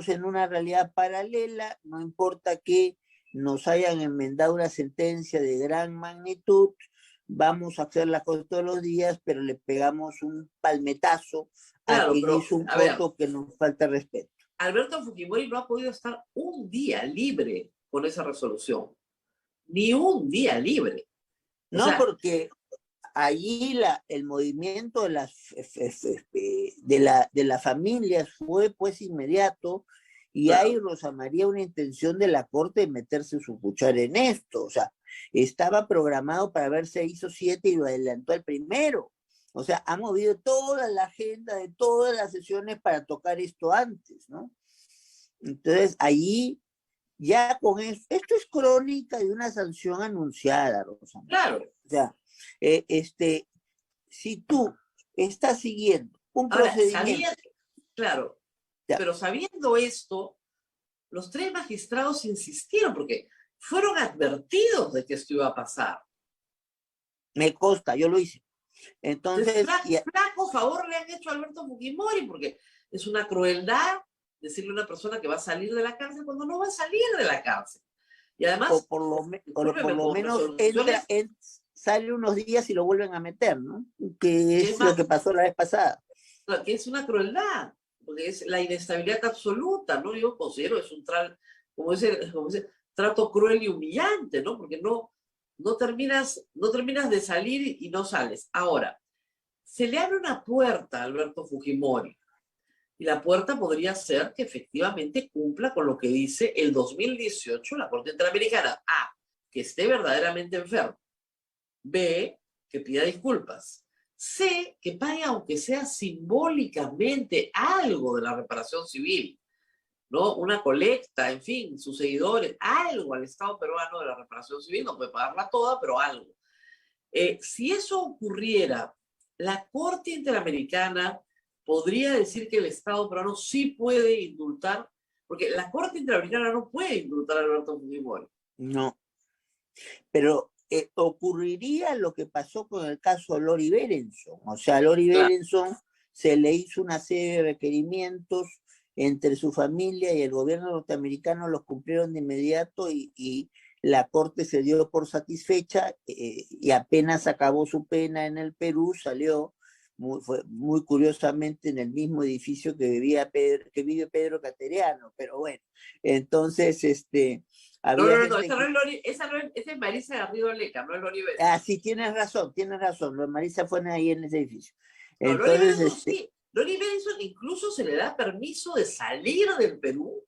en una realidad paralela, no importa que nos hayan enmendado una sentencia de gran magnitud, vamos a hacer las cosas todos los días, pero le pegamos un palmetazo a quien hizo un voto que nos falta respeto. Alberto Fujimori no ha podido estar un día libre con esa resolución. Ni un día libre. No, porque allí el movimiento de las familias fue pues inmediato Y Claro. hay, Rosa María, una intención de la Corte de meterse su cuchara en esto. O sea, estaba programado para verse hizo 7 y lo adelantó al primero. O sea, ha movido toda la agenda de todas las sesiones para tocar esto antes, ¿no? Entonces, allí, ya con esto es crónica de una sanción anunciada, Rosa María. Claro. O sea, si tú estás siguiendo un Ahora, procedimiento, claro, ya, pero sabiendo esto, los 3 magistrados insistieron porque fueron advertidos de que esto iba a pasar. me consta, yo lo hice. Entonces, Flaco favor le han hecho a Alberto Fujimori porque es una crueldad decirle a una persona que va a salir de la cárcel cuando no va a salir de la cárcel. Y además, o por lo menos sale unos días y lo vuelven a meter, ¿no? Que es lo que pasó la vez pasada. Que es una crueldad, porque es la inestabilidad absoluta, ¿no? Yo considero es un trato cruel y humillante, ¿no? Porque no terminas de salir y no sales. Ahora, se le abre una puerta a Alberto Fujimori, y la puerta podría ser que efectivamente cumpla con lo que dice el 2018 la Corte Interamericana. A, que esté verdaderamente enfermo. B, que pida disculpas. C, que pague aunque sea simbólicamente algo de la reparación civil, ¿no? Una colecta, en fin, sus seguidores, algo al Estado peruano de la reparación civil, no puede pagarla toda, pero algo. Si eso ocurriera, la Corte Interamericana podría decir que el Estado peruano sí puede indultar, porque la Corte Interamericana no puede indultar a Alberto Fujimori. No, pero ocurriría lo que pasó con el caso Lori Berenson. O sea, a Lori Berenson se le hizo una serie de requerimientos entre su familia y el gobierno norteamericano, los cumplieron de inmediato y la Corte se dio por satisfecha y apenas acabó su pena en el Perú, salió muy curiosamente en el mismo edificio que vive Pedro Cateriano, pero bueno, entonces había esa es Marisa Garrido Leca, no es Lori Berenson. Ah, sí, tienes razón, Marisa fue ahí en ese edificio. No, entonces, sí, Lori Berenson incluso se le da permiso de salir del Perú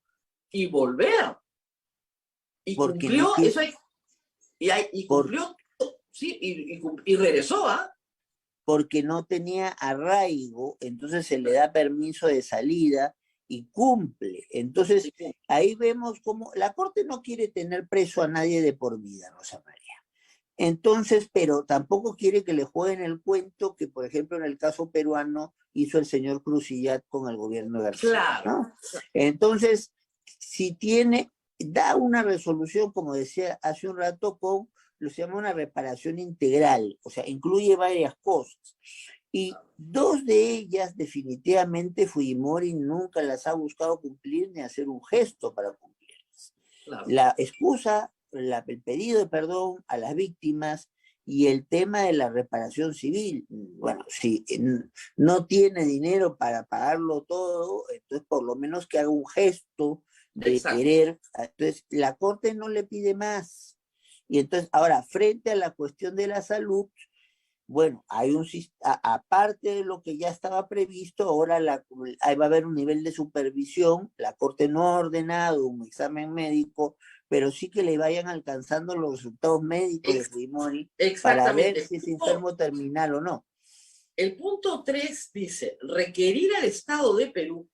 y volver. Y cumplió, eso hay, y cumplió, sí, y regresó, ¿ah? Porque no tenía arraigo, entonces se le da permiso de salida y cumple. Entonces, ahí vemos cómo la Corte no quiere tener preso a nadie de por vida, Rosa María. Entonces, pero tampoco quiere que le jueguen el cuento que, por ejemplo, en el caso peruano hizo el señor Crucillat con el gobierno de García. Claro. ¿No? Entonces, si da una resolución, como decía hace un rato, con lo que se llama una reparación integral, o sea, incluye varias cosas. Y 2 de ellas, definitivamente, Fujimori nunca las ha buscado cumplir ni hacer un gesto para cumplirlas. Claro. La excusa, el pedido de perdón a las víctimas y el tema de la reparación civil. Bueno, si no tiene dinero para pagarlo todo, entonces por lo menos que haga un gesto de querer. Entonces, la Corte no le pide más. Y entonces, ahora, frente a la cuestión de la salud, bueno, hay aparte de lo que ya estaba previsto, ahora ahí va a haber un nivel de supervisión. La Corte no ha ordenado un examen médico, pero sí que le vayan alcanzando los resultados médicos de Fujimori para ver si es enfermo terminal o no. El punto 3 dice, requerir al Estado de Perú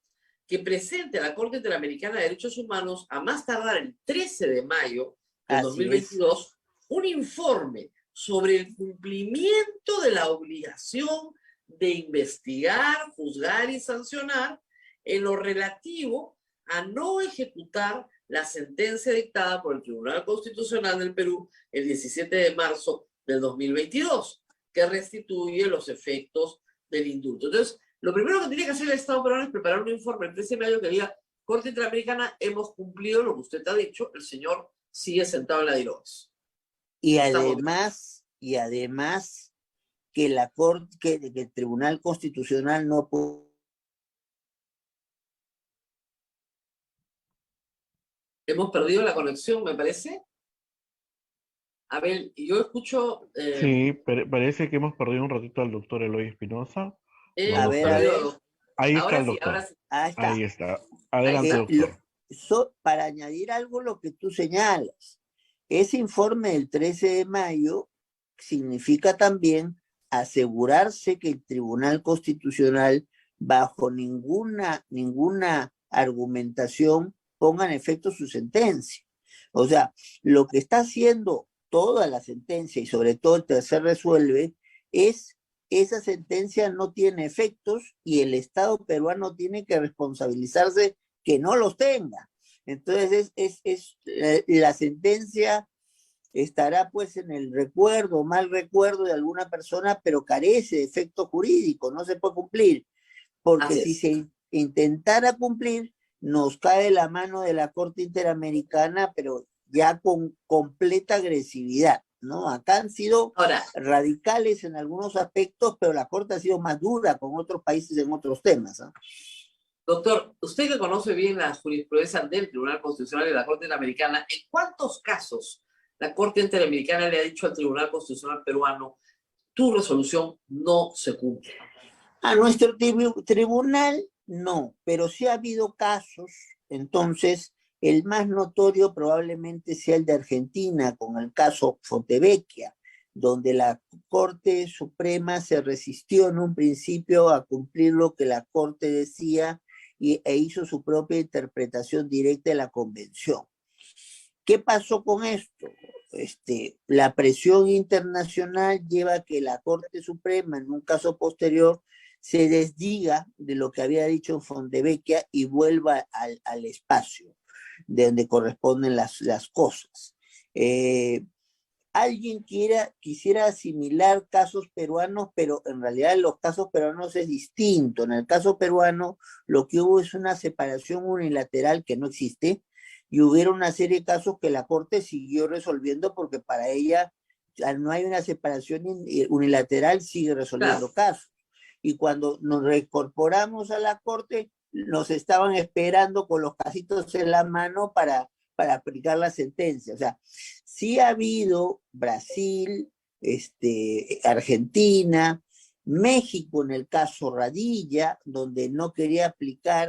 que presente a la Corte Interamericana de Derechos Humanos a más tardar el 13 de mayo del 2022 un informe sobre el cumplimiento de la obligación de investigar, juzgar y sancionar en lo relativo a no ejecutar la sentencia dictada por el Tribunal Constitucional del Perú el 17 de marzo del 2022, que restituye los efectos del indulto. Entonces, lo primero que tiene que hacer el Estado peruano es preparar un informe el 13 de mayo que diga, Corte Interamericana, hemos cumplido lo que usted ha dicho, el señor sigue sentado en la DIROES. Y además que la Corte, que el Tribunal Constitucional no puede. Hemos perdido la conexión, me parece. A ver, yo escucho... Sí, parece que hemos perdido un ratito al doctor Eloy Espinosa. A ver. Ahí está el doctor. Ahora sí. Ahí está. Adelante, doctor. para añadir algo lo que tú señalas, ese informe del 13 de mayo significa también asegurarse que el Tribunal Constitucional, bajo ninguna argumentación, ponga en efecto su sentencia. O sea, lo que está haciendo toda la sentencia y sobre todo el tercer resuelve es esa sentencia no tiene efectos y el Estado peruano tiene que responsabilizarse que no los tenga. Entonces la sentencia estará pues en el recuerdo, mal recuerdo de alguna persona, pero carece de efecto jurídico, no se puede cumplir, porque si se intentara cumplir, nos cae la mano de la Corte Interamericana, pero ya con completa agresividad, ¿no? Acá han sido radicales en algunos aspectos, pero la Corte ha sido más dura con otros países en otros temas, ¿no? Doctor, usted que conoce bien la jurisprudencia del Tribunal Constitucional y de la Corte Interamericana, ¿en cuántos casos la Corte Interamericana le ha dicho al Tribunal Constitucional peruano, tu resolución no se cumple? A nuestro tribunal no, pero sí ha habido casos. Entonces el más notorio probablemente sea el de Argentina, con el caso Fontevecchia, donde la Corte Suprema se resistió en un principio a cumplir lo que la Corte decía e hizo su propia interpretación directa de la Convención. ¿Qué pasó con esto? La presión internacional lleva a que la Corte Suprema, en un caso posterior, se desdiga de lo que había dicho Fontevecchia y vuelva al espacio de donde corresponden las cosas. Alguien quisiera asimilar casos peruanos, pero en realidad en los casos peruanos es distinto. En el caso peruano lo que hubo es una separación unilateral que no existe, y hubieron una serie de casos que la Corte siguió resolviendo porque para ella no hay una separación unilateral, sigue resolviendo casos. Y cuando nos reincorporamos a la Corte, nos estaban esperando con los casitos en la mano para aplicar la sentencia. O sea, sí ha habido Brasil, Argentina, México en el caso Radilla, donde no quería aplicar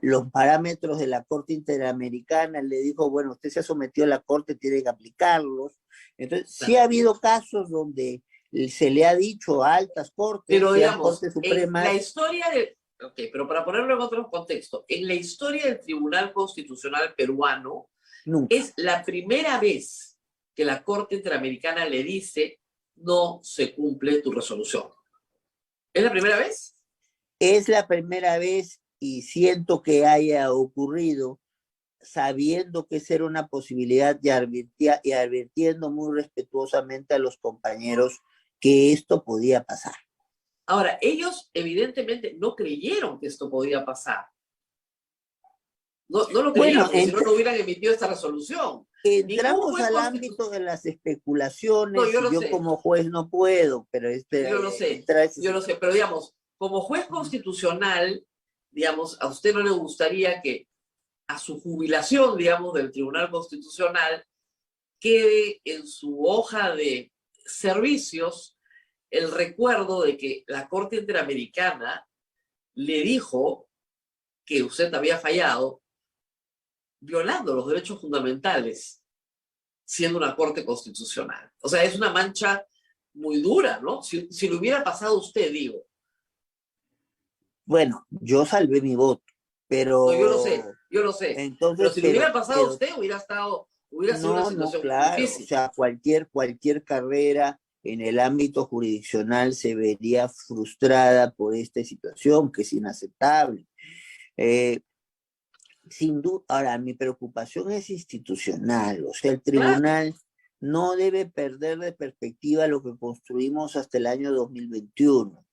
los parámetros de la Corte Interamericana, le dijo, bueno, usted se ha sometido a la Corte, tiene que aplicarlos. Entonces, sí ha habido casos donde se le ha dicho a altas cortes, pero digamos, Cortes Supremas, en la historia de... Ok, pero para ponerlo en otro contexto, en la historia del Tribunal Constitucional peruano, nunca. Es la primera vez que la Corte Interamericana le dice no se cumple tu resolución. ¿Es la primera vez? Es la primera vez y siento que haya ocurrido sabiendo que esa era una posibilidad y advirtiendo muy respetuosamente a los compañeros que esto podía pasar. Ahora, ellos evidentemente no creyeron que esto podía pasar. No lo creyeron, porque si no hubieran emitido esta resolución. Entramos al ámbito de las especulaciones, no, yo como juez no puedo, pero yo lo sé, pero digamos, como juez constitucional, digamos, a usted no le gustaría que a su jubilación, digamos, del Tribunal Constitucional, quede en su hoja de servicios el recuerdo de que la Corte Interamericana le dijo que usted había fallado violando los derechos fundamentales, siendo una Corte Constitucional. O sea, es una mancha muy dura, ¿no? Si le hubiera pasado a usted, digo. Bueno, yo salvé mi voto, pero... No, yo lo sé. Entonces, pero si le hubiera pasado a usted, hubiera sido una situación claro, difícil. O sea, cualquier carrera en el ámbito jurisdiccional se vería frustrada por esta situación, que es inaceptable. Sin duda, ahora, mi preocupación es institucional, o sea, el tribunal no debe perder de perspectiva lo que construimos hasta el año 2021.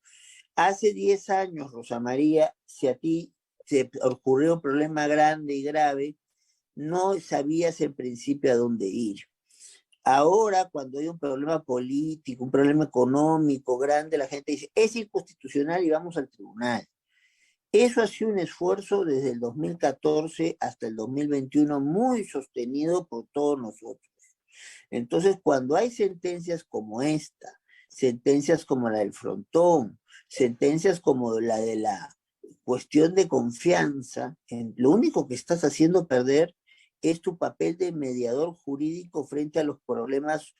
Hace 10 años, Rosa María, si a ti se ocurrió un problema grande y grave, no sabías en principio a dónde ir. Ahora, cuando hay un problema político, un problema económico grande, la gente dice, es inconstitucional y vamos al tribunal. Eso ha sido un esfuerzo desde el 2014 hasta el 2021 muy sostenido por todos nosotros. Entonces, cuando hay sentencias como esta, sentencias como la del Frontón, sentencias como la de la cuestión de confianza, lo único que estás haciendo perder es tu papel de mediador jurídico frente a los problemas,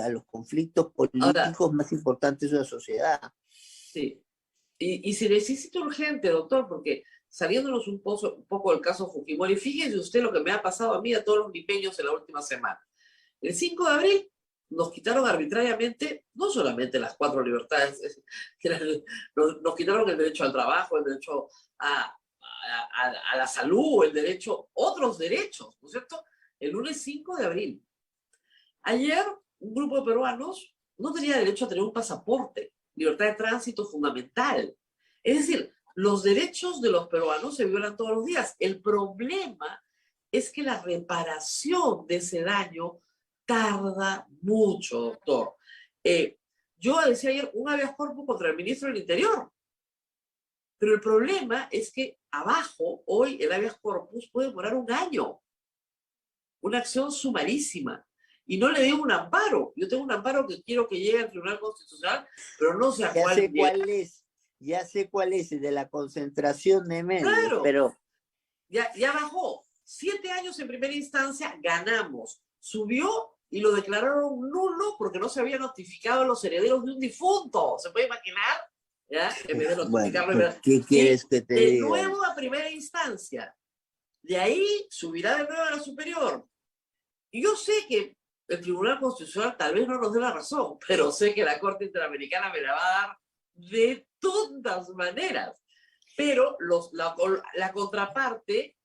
a los conflictos Ahora, políticos más importantes de la sociedad. sí. Y si necesito urgente, doctor, porque saliéndonos un poco del caso Fujimori, fíjese usted lo que me ha pasado a mí, a todos los limeños en la última semana. El 5 de abril nos quitaron arbitrariamente, no solamente las 4 libertades, nos quitaron el derecho al trabajo, el derecho a la salud, el derecho, otros derechos, ¿no es cierto? El lunes 5 de abril. Ayer, un grupo de peruanos no tenía derecho a tener un pasaporte, libertad de tránsito fundamental. Es decir, los derechos de los peruanos se violan todos los días. El problema es que la reparación de ese daño tarda mucho, doctor. Yo decía ayer un habeas corpus contra el ministro del Interior, pero el problema es que abajo, hoy, el habeas corpus puede demorar un año. Una acción sumarísima. Y no le digo un amparo. Yo tengo un amparo que quiero que llegue al Tribunal Constitucional, pero no sé a Ya cuál sé cuál es, el de la concentración de medios, claro, pero... Ya bajó. 7 años en primera instancia, ganamos. Subió y lo declararon nulo porque no se había notificado a los herederos de un difunto. ¿Se puede imaginar? ¿Ya? En vez de notificarlo. Bueno, ¿qué quieres que te de diga? nuevo a primera instancia. De ahí subirá de nuevo a la superior. Y yo sé que el Tribunal Constitucional tal vez no nos dé la razón, pero sé que la Corte Interamericana me la va a dar de todas maneras. Pero la contraparte,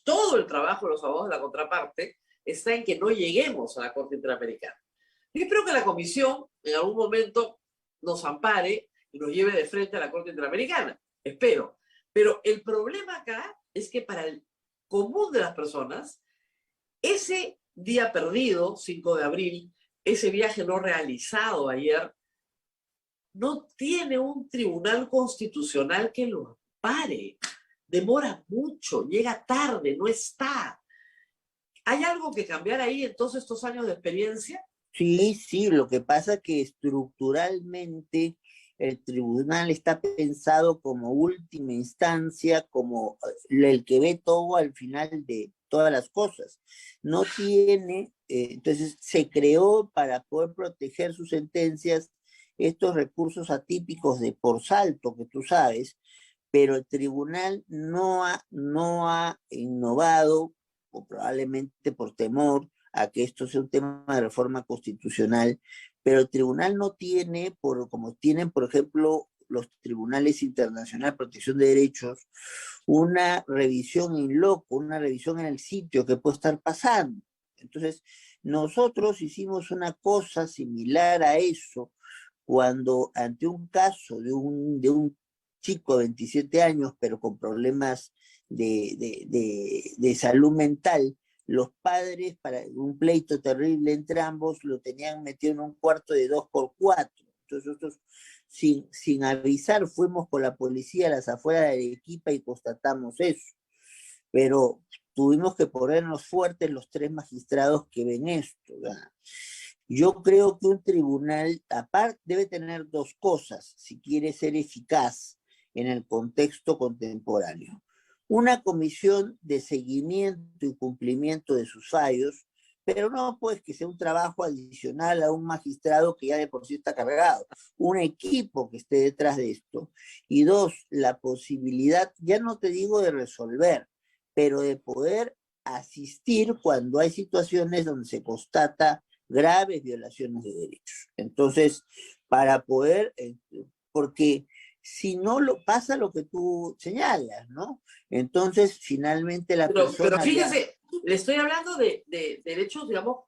todo el trabajo de los abogados de la contraparte está en que no lleguemos a la Corte Interamericana. Yo espero que la Comisión en algún momento nos ampare y nos lleve de frente a la Corte Interamericana. Espero. Pero el problema acá es que para el común de las personas, ese día perdido, 5 de abril, ese viaje no realizado ayer, no tiene un tribunal constitucional que lo ampare. Demora mucho, llega tarde, no está. ¿Hay algo que cambiar ahí en todos estos años de experiencia? Sí, lo que pasa es que estructuralmente el tribunal está pensado como última instancia, como el que ve todo al final de todas las cosas. No tiene, entonces se creó para poder proteger sus sentencias estos recursos atípicos de por salto, que tú sabes, pero el tribunal no ha innovado, o probablemente por temor a que esto sea un tema de reforma constitucional, pero el tribunal no tiene, como tienen, por ejemplo, los tribunales internacionales de protección de derechos, una revisión in loco, una revisión en el sitio que puede estar pasando. Entonces, nosotros hicimos una cosa similar a eso cuando ante un caso de un chico de 27 años, pero con problemas de salud mental, los padres, para un pleito terrible entre ambos, lo tenían metido en un cuarto de 2x4. Entonces nosotros, sin avisar, fuimos con la policía a las afueras de Arequipa y constatamos eso. Pero tuvimos que ponernos fuertes los 3 magistrados que ven esto, ¿verdad? Yo creo que un tribunal, aparte, debe tener 2 cosas si quiere ser eficaz en el contexto contemporáneo. Una comisión de seguimiento y cumplimiento de sus fallos, pero no pues que sea un trabajo adicional a un magistrado que ya de por sí está cargado, un equipo que esté detrás de esto. Y 2, la posibilidad, ya no te digo de resolver, pero de poder asistir cuando hay situaciones donde se constata graves violaciones de derechos. Entonces, para poder, porque si no pasa lo que tú señalas, ¿no? Entonces, finalmente la persona... Pero fíjese, le estoy hablando de derechos, digamos,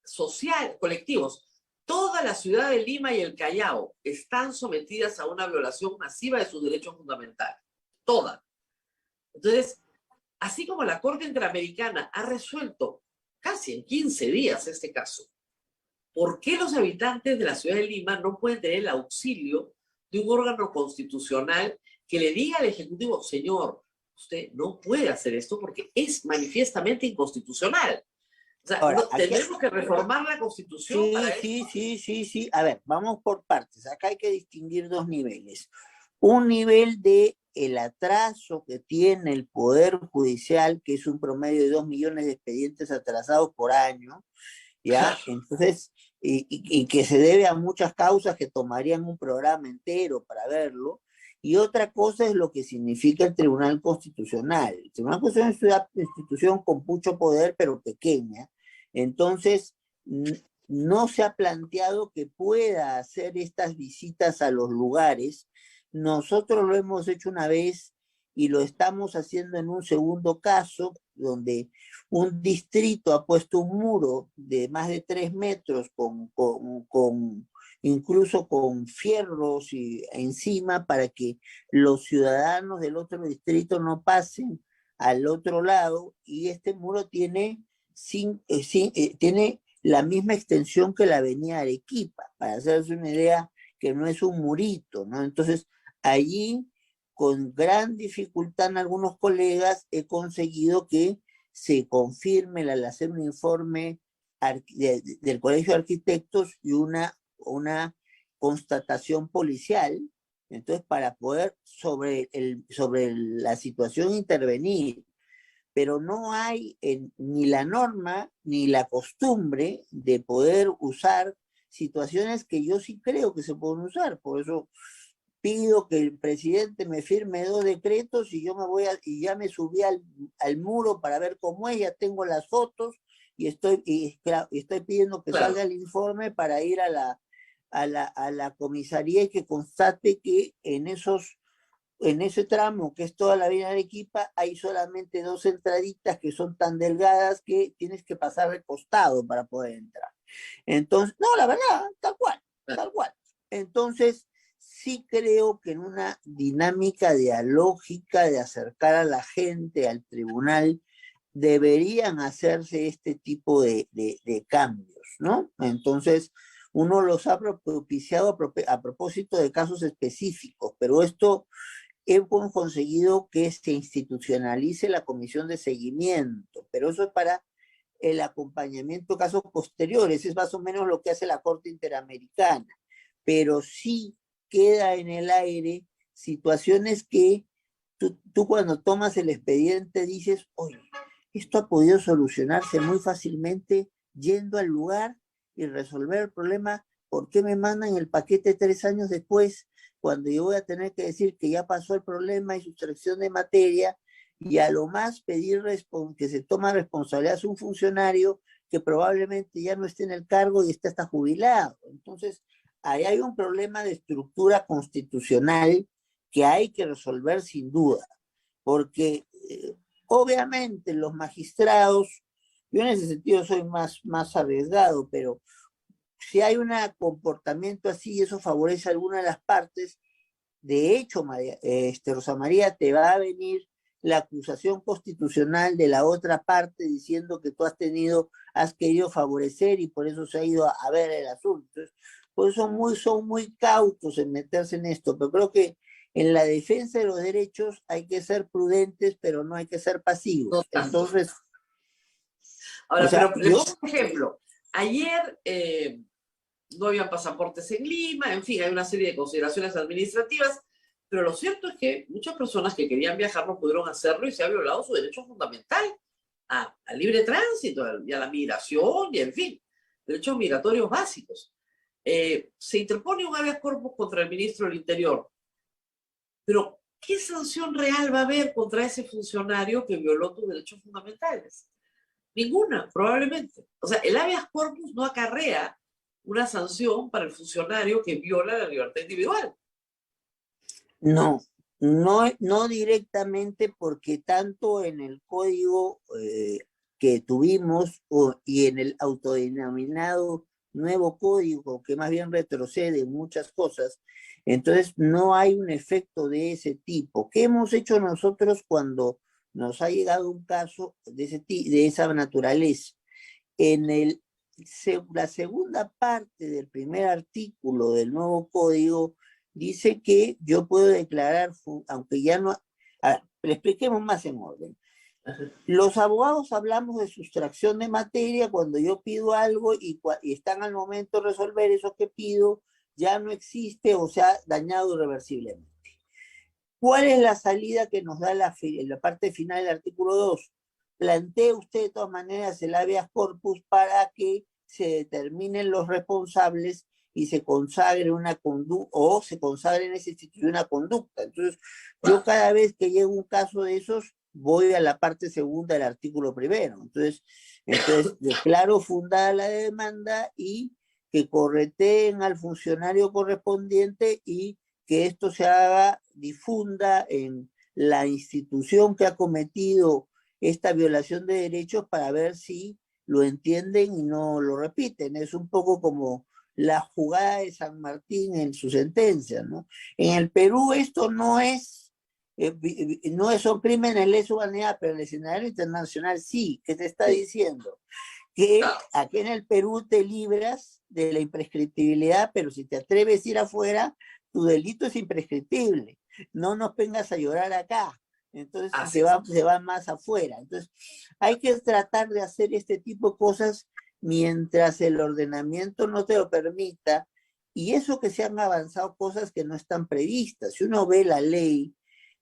sociales, colectivos. Toda la ciudad de Lima y el Callao están sometidas a una violación masiva de sus derechos fundamentales. Todas. Entonces, así como la Corte Interamericana ha resuelto casi en 15 días este caso, ¿por qué los habitantes de la ciudad de Lima no pueden tener el auxilio de un órgano constitucional que le diga al Ejecutivo, señor, usted no puede hacer esto porque es manifiestamente inconstitucional? O sea, Ahora, tenemos que reformar la Constitución para eso. Sí. A ver, vamos por partes. Acá hay que distinguir 2 niveles. Un nivel de el atraso que tiene el Poder Judicial, que es un promedio de 2 millones de expedientes atrasados por año, ¿ya? Entonces, y que se debe a muchas causas que tomarían un programa entero para verlo. Y otra cosa es lo que significa el Tribunal Constitucional. El Tribunal Constitucional es una institución con mucho poder, pero pequeña. Entonces, no se ha planteado que pueda hacer estas visitas a los lugares. Nosotros lo hemos hecho una vez y lo estamos haciendo en un segundo caso, donde un distrito ha puesto un muro de más de 3 metros incluso con fierros encima para que los ciudadanos del otro distrito no pasen al otro lado, y este muro tiene la misma extensión que la avenida Arequipa, para hacerse una idea que no es un murito, ¿no? Entonces, allí, con gran dificultad en algunos colegas, he conseguido que se confirme al hacer un informe del Colegio de Arquitectos y una constatación policial, entonces para poder sobre la situación intervenir. Pero no hay ni la norma ni la costumbre de poder usar situaciones que yo sí creo que se pueden usar. Por eso pido que el presidente me firme 2 decretos y y ya me subí al muro para ver cómo es, ya tengo las fotos y estoy pidiendo que salga el informe para ir a la comisaría y que constate que en ese tramo, que es toda la avenida de Arequipa, hay solamente 2 entraditas que son tan delgadas que tienes que pasar de costado para poder entrar. Entonces, no, la verdad, tal cual. Entonces, sí creo que en una dinámica dialógica de acercar a la gente al tribunal, deberían hacerse este tipo de cambios, ¿no? Entonces, uno los ha propiciado a propósito de casos específicos, pero esto hemos conseguido que se institucionalice la comisión de seguimiento, pero eso es para el acompañamiento de casos posteriores, es más o menos lo que hace la Corte Interamericana, pero sí queda en el aire situaciones que tú cuando tomas el expediente dices, oye, esto ha podido solucionarse muy fácilmente yendo al lugar y resolver el problema. ¿Por qué me mandan el paquete 3 años después, cuando yo voy a tener que decir que ya pasó el problema y sustracción de materia, y a lo más pedir que se toma responsabilidad a un funcionario que probablemente ya no esté en el cargo y está hasta jubilado? Entonces, ahí hay un problema de estructura constitucional que hay que resolver sin duda, porque obviamente los magistrados, yo en ese sentido soy más arriesgado, pero si hay un comportamiento así, eso favorece a alguna de las partes. De hecho, Rosa María, te va a venir la acusación constitucional de la otra parte diciendo que tú has querido favorecer y por eso se ha ido a ver el asunto. Entonces, pues son muy cautos en meterse en esto, pero creo que en la defensa de los derechos hay que ser prudentes, pero no hay que ser pasivos. Entonces, ahora, pero le pongo un ejemplo. Ayer no habían pasaportes en Lima, en fin, hay una serie de consideraciones administrativas, pero lo cierto es que muchas personas que querían viajar no pudieron hacerlo y se ha violado su derecho fundamental al libre tránsito y a la migración y, en fin, derechos migratorios básicos. Se interpone un habeas corpus contra el ministro del Interior, pero ¿qué sanción real va a haber contra ese funcionario que violó tus derechos fundamentales? Ninguna, probablemente. O sea, el habeas corpus no acarrea una sanción para el funcionario que viola la libertad individual. No directamente, porque tanto en el código que tuvimos y en el autodenominado nuevo código, que más bien retrocede en muchas cosas, entonces no hay un efecto de ese tipo. ¿Qué hemos hecho nosotros cuando nos ha llegado un caso de esa naturaleza? En la segunda parte del primer artículo del nuevo código dice que yo puedo declarar, aunque ya no... A ver, le expliquemos más en orden. Los abogados hablamos de sustracción de materia cuando yo pido algo y están al momento de resolver eso que pido, ya no existe o se ha dañado irreversiblemente. ¿Cuál es la salida que nos da la parte final del artículo 2? Plantee usted de todas maneras el habeas corpus para que se determinen los responsables y se consagre una conducta, o se consagre en esa institución una conducta. Entonces, yo cada vez que llega un caso de esos, voy a la parte segunda del artículo primero. Entonces declaro fundada la demanda y que correteen al funcionario correspondiente y que esto se haga, difunda en la institución que ha cometido esta violación de derechos para ver si lo entienden y no lo repiten. Es un poco como la jugada de San Martín en su sentencia, ¿no? En el Perú esto no son crímenes de lesa humanidad, pero en el escenario internacional sí. ¿Qué te está diciendo? Que aquí en el Perú te libras de la imprescriptibilidad, pero si te atreves a ir afuera, tu delito es imprescriptible. No nos vengas a llorar acá. Entonces se va más afuera. Entonces hay que tratar de hacer este tipo de cosas mientras el ordenamiento no te lo permita, y eso que se han avanzado cosas que no están previstas. Si uno ve la ley,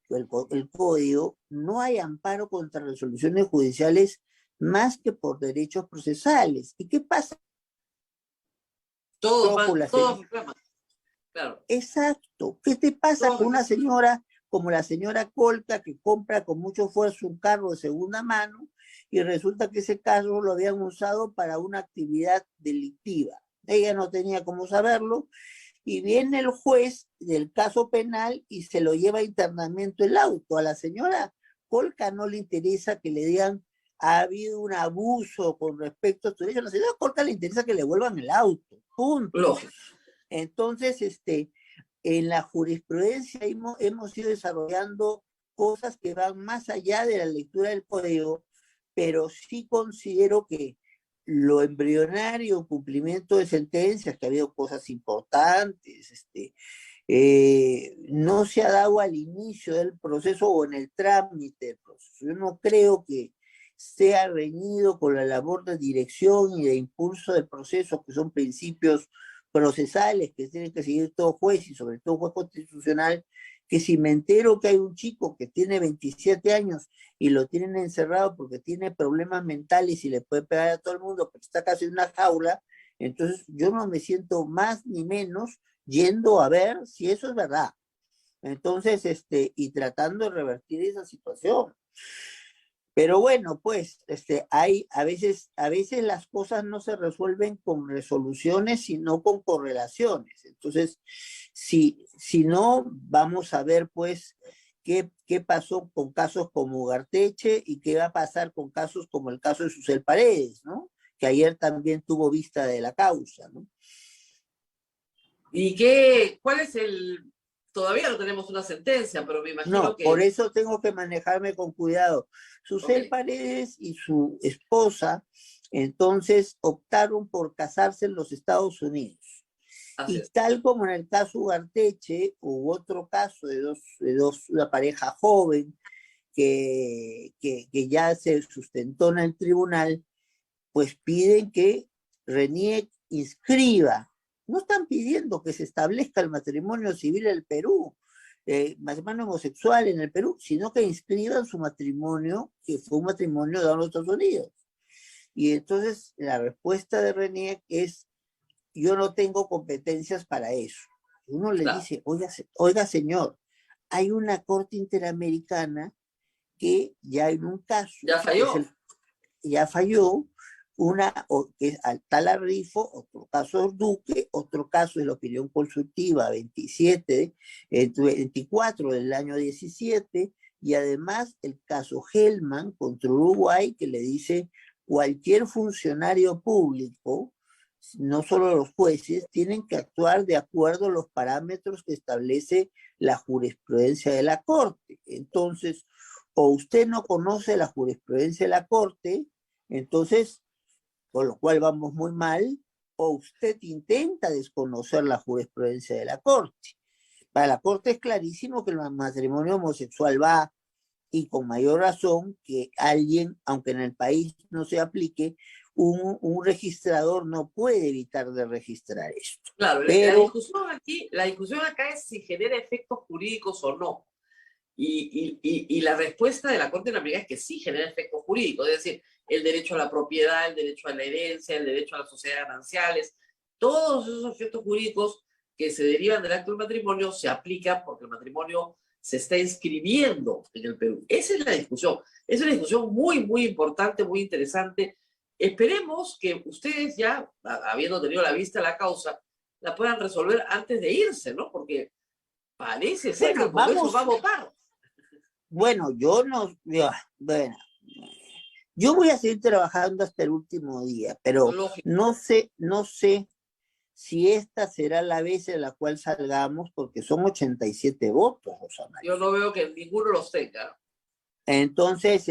el código, no hay amparo contra resoluciones judiciales más que por derechos procesales. ¿Y qué pasa? Todo reclama. Claro. Exacto. ¿Qué te pasa con una señora como la señora Colca, que compra con mucho esfuerzo un carro de segunda mano y resulta que ese carro lo habían usado para una actividad delictiva? Ella no tenía cómo saberlo y viene el juez del caso penal y se lo lleva a internamiento el auto. A la señora Colca no le interesa que le digan ha habido un abuso con respecto a su derecho. A la señora Colca le interesa que le vuelvan el auto. Punto. Lógico. Entonces, en la jurisprudencia hemos ido desarrollando cosas que van más allá de la lectura del código, pero sí considero que lo embrionario, cumplimiento de sentencias, que ha habido cosas importantes, no se ha dado al inicio del proceso o en el trámite del proceso. Yo no creo que sea reñido con la labor de dirección y de impulso del proceso, que son principios procesales que tienen que seguir todo juez y sobre todo juez constitucional, que si me entero que hay un chico que tiene 27 años y lo tienen encerrado porque tiene problemas mentales y le puede pegar a todo el mundo, pero está casi en una jaula, entonces yo no me siento más ni menos yendo a ver si eso es verdad. Entonces, y tratando de revertir esa situación. Pero bueno, pues, a veces las cosas no se resuelven con resoluciones, sino con correlaciones. Entonces, si no, vamos a ver, pues, qué pasó con casos como Ugarteche y qué va a pasar con casos como el caso de Susel Paredes, ¿no? Que ayer también tuvo vista de la causa, ¿no? ¿Y cuál es todavía no tenemos una sentencia, pero me imagino que... No, por eso tengo que manejarme con cuidado. Susel Paredes y su esposa, entonces, optaron por casarse en los Estados Unidos. Y tal como en el caso Ugarteche, hubo otro caso de una pareja joven que ya se sustentó en el tribunal, pues piden que Reniec inscriba. No están pidiendo que se establezca el matrimonio civil en el Perú, matrimonio homosexual en el Perú, sino que inscriban su matrimonio, que fue un matrimonio dado en los Estados Unidos. Y entonces la respuesta de Reniec es: yo no tengo competencias para eso. Uno le dice: oiga señor, hay una corte interamericana que ya en un caso... Ya falló, que es Altala Rifo, otro caso es Duque, otro caso es la opinión consultiva 24 del año 17, y además el caso Hellman contra Uruguay, que le dice: cualquier funcionario público, no solo los jueces, tienen que actuar de acuerdo a los parámetros que establece la jurisprudencia de la Corte. Entonces, o usted no conoce la jurisprudencia de la Corte, entonces, con lo cual vamos muy mal, o usted intenta desconocer la jurisprudencia de la Corte. Para la Corte es clarísimo que el matrimonio homosexual va, y con mayor razón que alguien, aunque en el país no se aplique, un registrador no puede evitar de registrar esto. Claro, pero la discusión acá es si genera efectos jurídicos o no. Y la respuesta de la Corte Interamericana es que sí genera efectos jurídicos, es decir, el derecho a la propiedad, el derecho a la herencia, el derecho a las sociedades gananciales, todos esos efectos jurídicos que se derivan del acto del matrimonio se aplican porque el matrimonio se está inscribiendo en el Perú. Esa es la discusión. Es una discusión muy, muy importante, muy interesante. Esperemos que ustedes ya, habiendo tenido la vista la causa, la puedan resolver antes de irse, ¿no? Porque parece ser que Bueno, el Congreso vamos, va a votar. bueno, bueno, yo voy a seguir trabajando hasta el último día, pero Lógico. no sé si esta será la vez en la cual salgamos, porque son 87 votos, Rosa María. Yo no veo que ninguno los tenga. Entonces,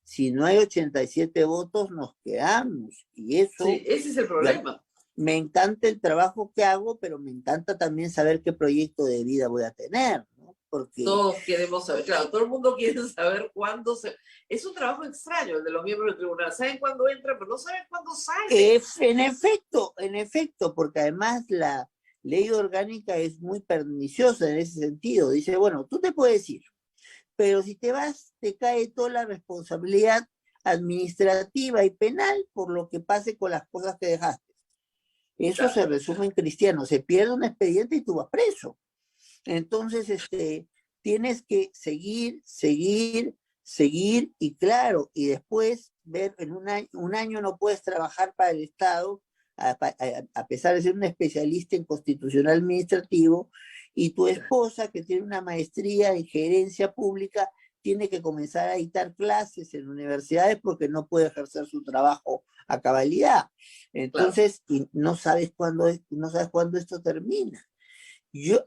si no hay 87 votos, nos quedamos. Y eso, Sí, ese es el problema. me encanta el trabajo que hago, pero me encanta también saber qué proyecto de vida voy a tener, ¿no? Porque Todos queremos saber, claro, todo el mundo quiere saber cuándo se... Es un trabajo extraño el de los miembros del tribunal. Saben cuándo entran, pero no saben cuándo salen. en efecto, porque además la ley orgánica es muy perniciosa en ese sentido. Dice, bueno, tú te puedes ir, pero si te vas, te cae toda la responsabilidad administrativa y penal por lo que pase con las cosas que dejaste. Eso Claro. se resume en cristiano, se pierde un expediente y tú vas preso. Entonces, tienes que seguir y claro, y después ver en un año no puedes trabajar para el Estado, a pesar de ser un especialista en constitucional administrativo, y tu esposa, que tiene una maestría en gerencia pública, tiene que comenzar a dictar clases en universidades porque no puede ejercer su trabajo a cabalidad. Entonces, y no sabes cuándo esto termina.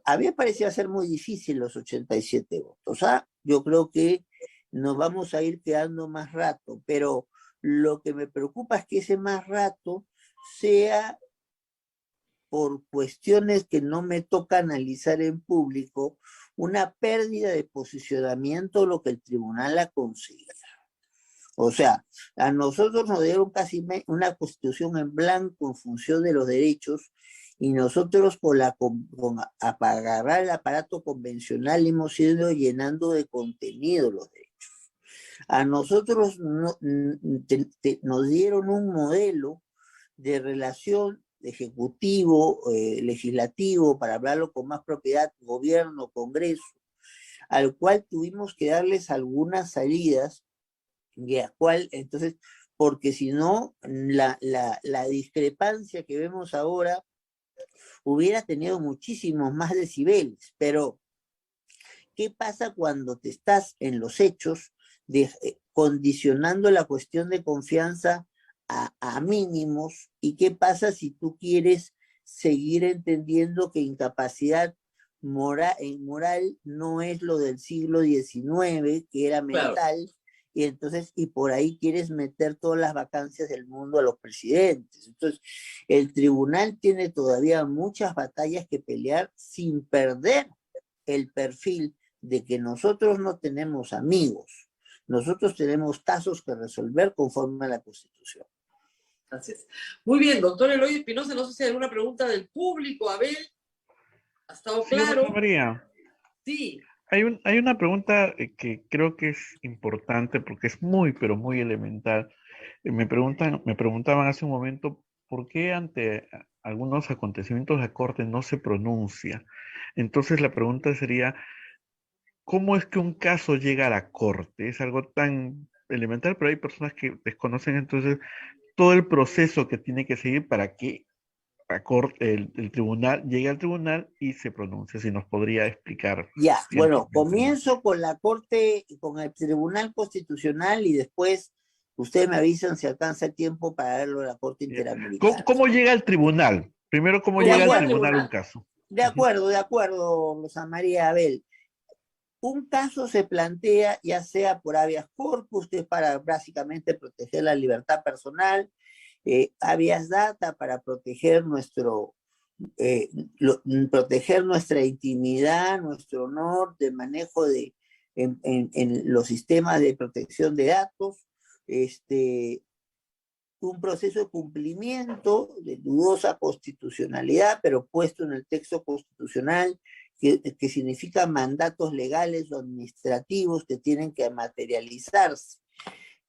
A mí me parecía ser muy difícil los 87 votos. Yo creo que nos vamos a ir quedando más rato, pero lo que me preocupa es que ese más rato sea por cuestiones que no me toca analizar en público, una pérdida de posicionamiento, lo que el tribunal aconseja. O sea, a nosotros nos dieron casi una constitución en blanco en función de los derechos y nosotros con agarrar el aparato convencional hemos ido llenando de contenido los derechos. A nosotros nos dieron un modelo de relación ejecutivo, legislativo, para hablarlo con más propiedad, gobierno, Congreso, al cual tuvimos que darles algunas salidas, entonces, porque si no, la discrepancia que vemos ahora hubiera tenido muchísimos más decibeles, pero ¿qué pasa cuando te estás en los hechos condicionando la cuestión de confianza a mínimos? ¿Y qué pasa si tú quieres seguir entendiendo que incapacidad moral no es lo del siglo XIX, que era mental? Claro. Y entonces, y por ahí quieres meter todas las vacancias del mundo a los presidentes. Entonces, el tribunal tiene todavía muchas batallas que pelear sin perder el perfil de que nosotros no tenemos amigos, nosotros tenemos casos que resolver conforme a la Constitución. Gracias. Muy bien, doctor Eloy Espinosa, no sé si hay alguna pregunta del público. Abel, ¿ha estado claro? Sí, María. Sí. Hay una pregunta que creo que es importante porque es muy, pero muy elemental. Me preguntaban hace un momento por qué ante algunos acontecimientos la Corte no se pronuncia. Entonces la pregunta sería, ¿cómo es que un caso llega a la Corte? Es algo tan elemental, pero hay personas que desconocen entonces todo el proceso que tiene que seguir para que el tribunal llegue al tribunal y se pronuncie. Si nos podría explicar. Ya, bueno, comienzo con la Corte, con el Tribunal Constitucional y después ustedes me avisan si alcanza el tiempo para verlo a la Corte Interamericana. ¿Cómo llega al tribunal? Primero, ¿cómo llega al tribunal un caso? De acuerdo, Rosa María Abel. Un caso se plantea ya sea por habeas corpus, que es para básicamente proteger la libertad personal, habeas data para proteger proteger nuestra intimidad, nuestro honor de manejo en los sistemas de protección de datos, un proceso de cumplimiento de dudosa constitucionalidad, pero puesto en el texto constitucional que significa mandatos legales o administrativos que tienen que materializarse.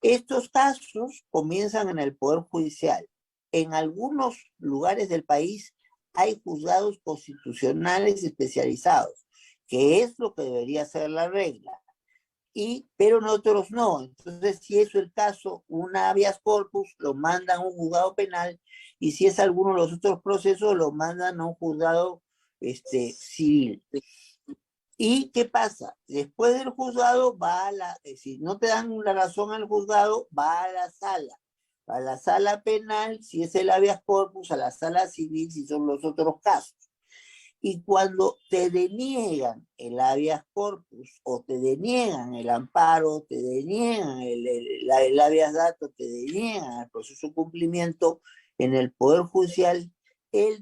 Estos casos comienzan en el Poder Judicial. En algunos lugares del país hay juzgados constitucionales especializados, que es lo que debería ser la regla. Pero en otros no. Entonces, si eso es el caso, un habeas corpus lo mandan a un juzgado penal, y si es alguno de los otros procesos, lo mandan a un juzgado civil. ¿Y qué pasa? Después del juzgado si no te dan la razón al juzgado, va a la sala penal, si es el habeas corpus, a la sala civil, si son los otros casos. Y cuando te deniegan el habeas corpus, o te deniegan el amparo, te deniegan el habeas dato, te deniegan el proceso de cumplimiento en el Poder Judicial, el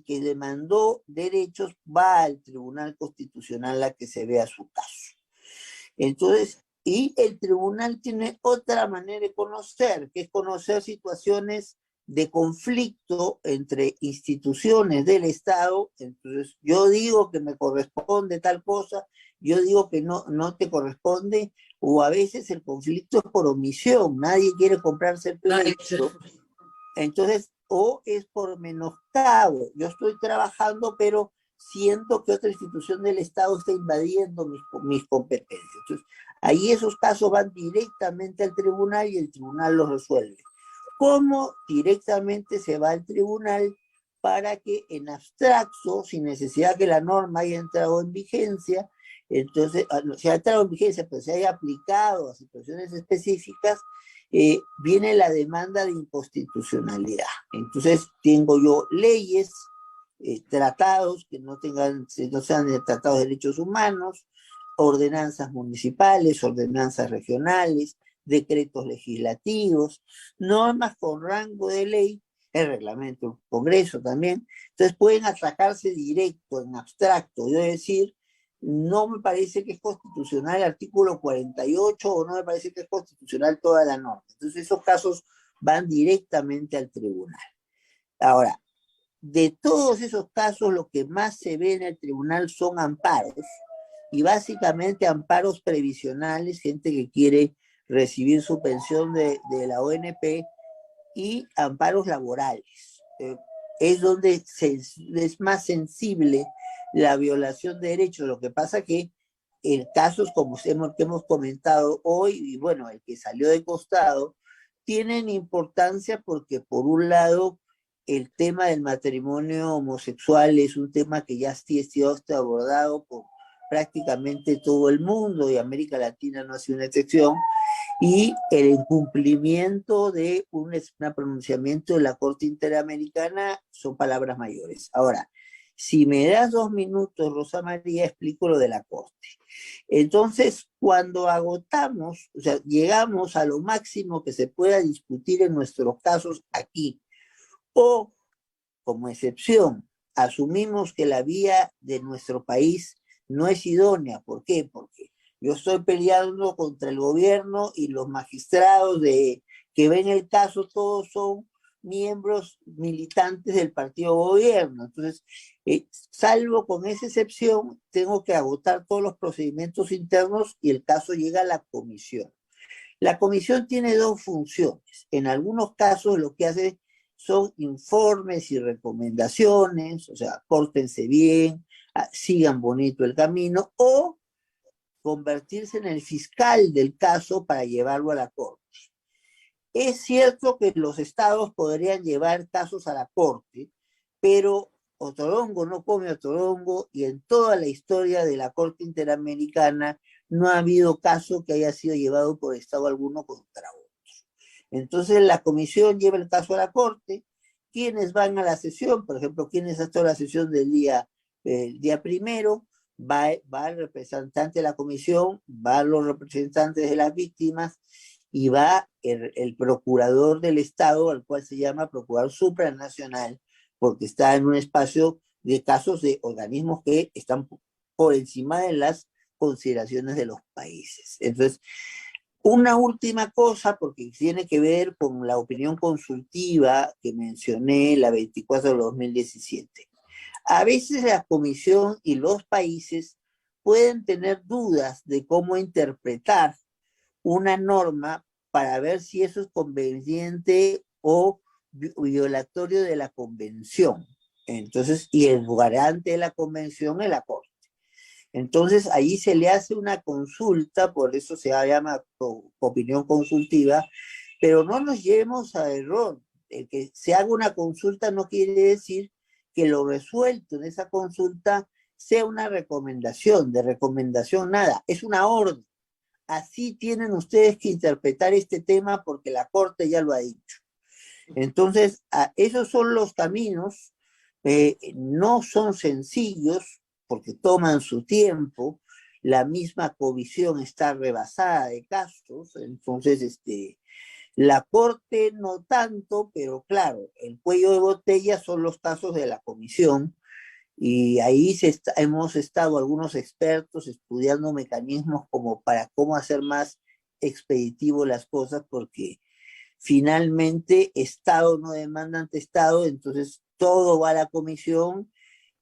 que demandó derechos va al Tribunal Constitucional a que se vea su caso. Entonces, y el tribunal tiene otra manera de conocer, que es conocer situaciones de conflicto entre instituciones del Estado. Entonces, yo digo que me corresponde tal cosa, yo digo que no te corresponde, o a veces el conflicto es por omisión, nadie quiere comprarse el pleito. Entonces, o es por menoscabo, yo estoy trabajando, pero siento que otra institución del Estado está invadiendo mis competencias. Entonces, ahí esos casos van directamente al tribunal y el tribunal los resuelve. ¿Cómo directamente se va al tribunal? Para que en abstracto, sin necesidad que la norma haya entrado en vigencia, entonces, se ha entrado en vigencia, pero se haya aplicado a situaciones específicas, viene la demanda de inconstitucionalidad. Entonces, tengo yo leyes, tratados que no sean de tratados de derechos humanos, ordenanzas municipales, ordenanzas regionales, decretos legislativos, normas con rango de ley, el reglamento del Congreso también. Entonces pueden atacarse directo, en abstracto. Yo decir, no me parece que es constitucional el artículo 48, o no me parece que es constitucional toda la norma. Entonces esos casos van directamente al tribunal. Ahora, de todos esos casos, lo que más se ve en el tribunal son amparos, y básicamente amparos previsionales, gente que quiere recibir su pensión de la ONP, y amparos laborales. Es donde es más sensible la violación de derechos. Lo que pasa que en casos como que hemos comentado hoy, y bueno, el que salió de costado, tienen importancia porque, por un lado, el tema del matrimonio homosexual es un tema que ya ha sido abordado por prácticamente todo el mundo, y América Latina no ha sido una excepción, y el incumplimiento de un pronunciamiento de la Corte Interamericana son palabras mayores. Ahora, si me das 2 minutos, Rosa María, explico lo de la Corte. Entonces, cuando agotamos, o sea, llegamos a lo máximo que se pueda discutir en nuestros casos aquí, o como excepción, asumimos que la vía de nuestro país no es idónea. ¿Por qué? Porque yo estoy peleando contra el gobierno, y los magistrados que ven el caso todos son miembros militantes del partido gobierno. Entonces, salvo con esa excepción, tengo que agotar todos los procedimientos internos y el caso llega a la comisión. La comisión tiene 2 funciones. En algunos casos lo que hace son informes y recomendaciones, o sea, pórtense bien, sigan bonito el camino, o convertirse en el fiscal del caso para llevarlo a la Corte. Es cierto que los estados podrían llevar casos a la Corte, pero Otorongo no come Otorongo, y en toda la historia de la Corte Interamericana no ha habido caso que haya sido llevado por estado alguno contra otro. Entonces la comisión lleva el caso a la Corte. ¿Quiénes van a la sesión? Por ejemplo, ¿quiénes han estado en la sesión del día primero? Va el representante de la comisión, van los representantes de las víctimas, y va el procurador del Estado, al cual se llama procurador supranacional, porque está en un espacio de casos de organismos que están por encima de las consideraciones de los países. Entonces, una última cosa, porque tiene que ver con la opinión consultiva que mencioné, la 24 de 2017. A veces la comisión y los países pueden tener dudas de cómo interpretar una norma para ver si eso es conveniente o violatorio de la convención. Entonces, y el garante de la convención es la Corte. Entonces, ahí se le hace una consulta, por eso se llama opinión consultiva, pero no nos llevemos a error. El que se haga una consulta no quiere decir que lo resuelto en esa consulta sea una recomendación, de recomendación nada, es una orden. Así tienen ustedes que interpretar este tema porque la Corte ya lo ha dicho. Entonces, esos son los caminos, no son sencillos porque toman su tiempo, la misma comisión está rebasada de casos, entonces la Corte no tanto, pero claro, el cuello de botella son los casos de la comisión, y ahí hemos estado algunos expertos estudiando mecanismos como para cómo hacer más expeditivo las cosas, porque finalmente Estado no demanda ante Estado, entonces todo va a la comisión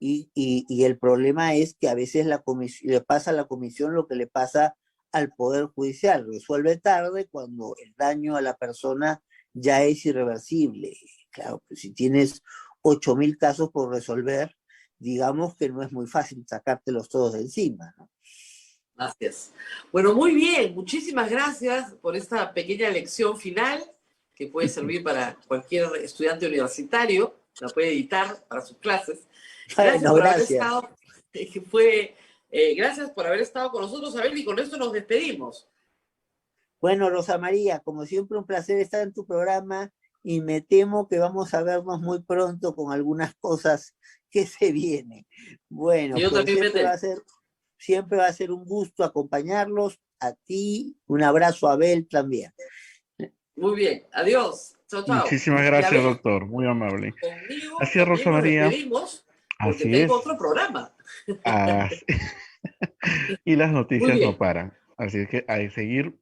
y el problema es que a veces le pasa a la comisión lo que le pasa al Poder Judicial, resuelve tarde cuando el daño a la persona ya es irreversible. Claro, pues si tienes 8.000 casos por resolver, digamos que no es muy fácil sacártelos todos de encima, ¿no? Gracias. Bueno, muy bien. Muchísimas gracias por esta pequeña lección final que puede servir para cualquier estudiante universitario. La puede editar para sus clases. Gracias Bueno, por haber gracias. estado. Gracias por haber estado con nosotros, Abel, y con esto nos despedimos. Bueno, Rosa María, como siempre un placer estar en tu programa y me temo que vamos a vernos muy pronto con algunas cosas que se vienen. Bueno, Yo pues también siempre va a ser un gusto acompañarlos. A ti, un abrazo a Abel también. Muy bien, adiós. Chao, chao. Muchísimas gracias, doctor. Muy amable. Conmigo Así es, Rosa también nos María. despedimos porque Así tengo es. otro programa. Y las Muy noticias bien. no paran. Así es que hay que seguir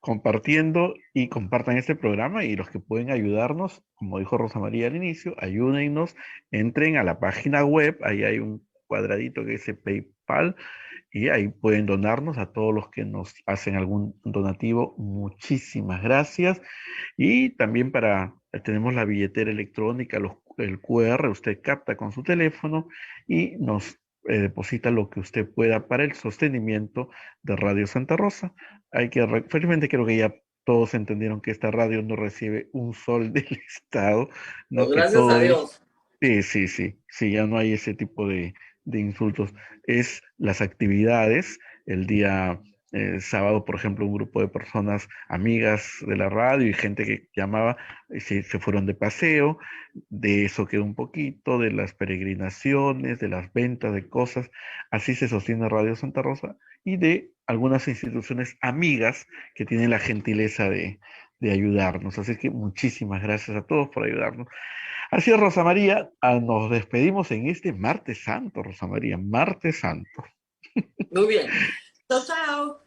compartiendo y compartan este programa, y los que pueden ayudarnos, como dijo Rosa María al inicio, ayúdennos, entren a la página web, ahí hay un cuadradito que dice PayPal y ahí pueden donarnos a todos los que nos hacen algún donativo. Muchísimas gracias. Y también tenemos la billetera electrónica, el QR, usted capta con su teléfono y nos deposita lo que usted pueda para el sostenimiento de Radio Santa Rosa. Felizmente creo que ya todos entendieron que esta radio no recibe un sol del Estado, ¿no? Pues Que gracias todo a Dios. sí, ya no hay ese tipo de insultos. Es las actividades, el día sábado, por ejemplo, un grupo de personas amigas de la radio y gente que llamaba, se fueron de paseo, de eso quedó un poquito, de las peregrinaciones, de las ventas de cosas, así se sostiene Radio Santa Rosa, y de algunas instituciones amigas que tienen la gentileza de ayudarnos. Así que muchísimas gracias a todos por ayudarnos. Así es, Rosa María, nos despedimos en este Martes Santo, Rosa María, Martes Santo. Muy bien. Chao, chao.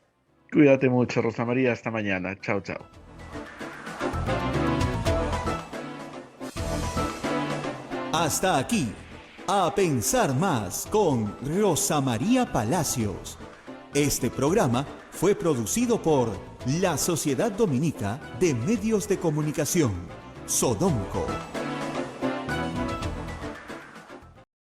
Cuídate mucho, Rosa María, hasta mañana. Chao, chao. Hasta aquí, A Pensar Más con Rosa María Palacios. Este programa fue producido por la Sociedad Dominica de Medios de Comunicación, Sodomco.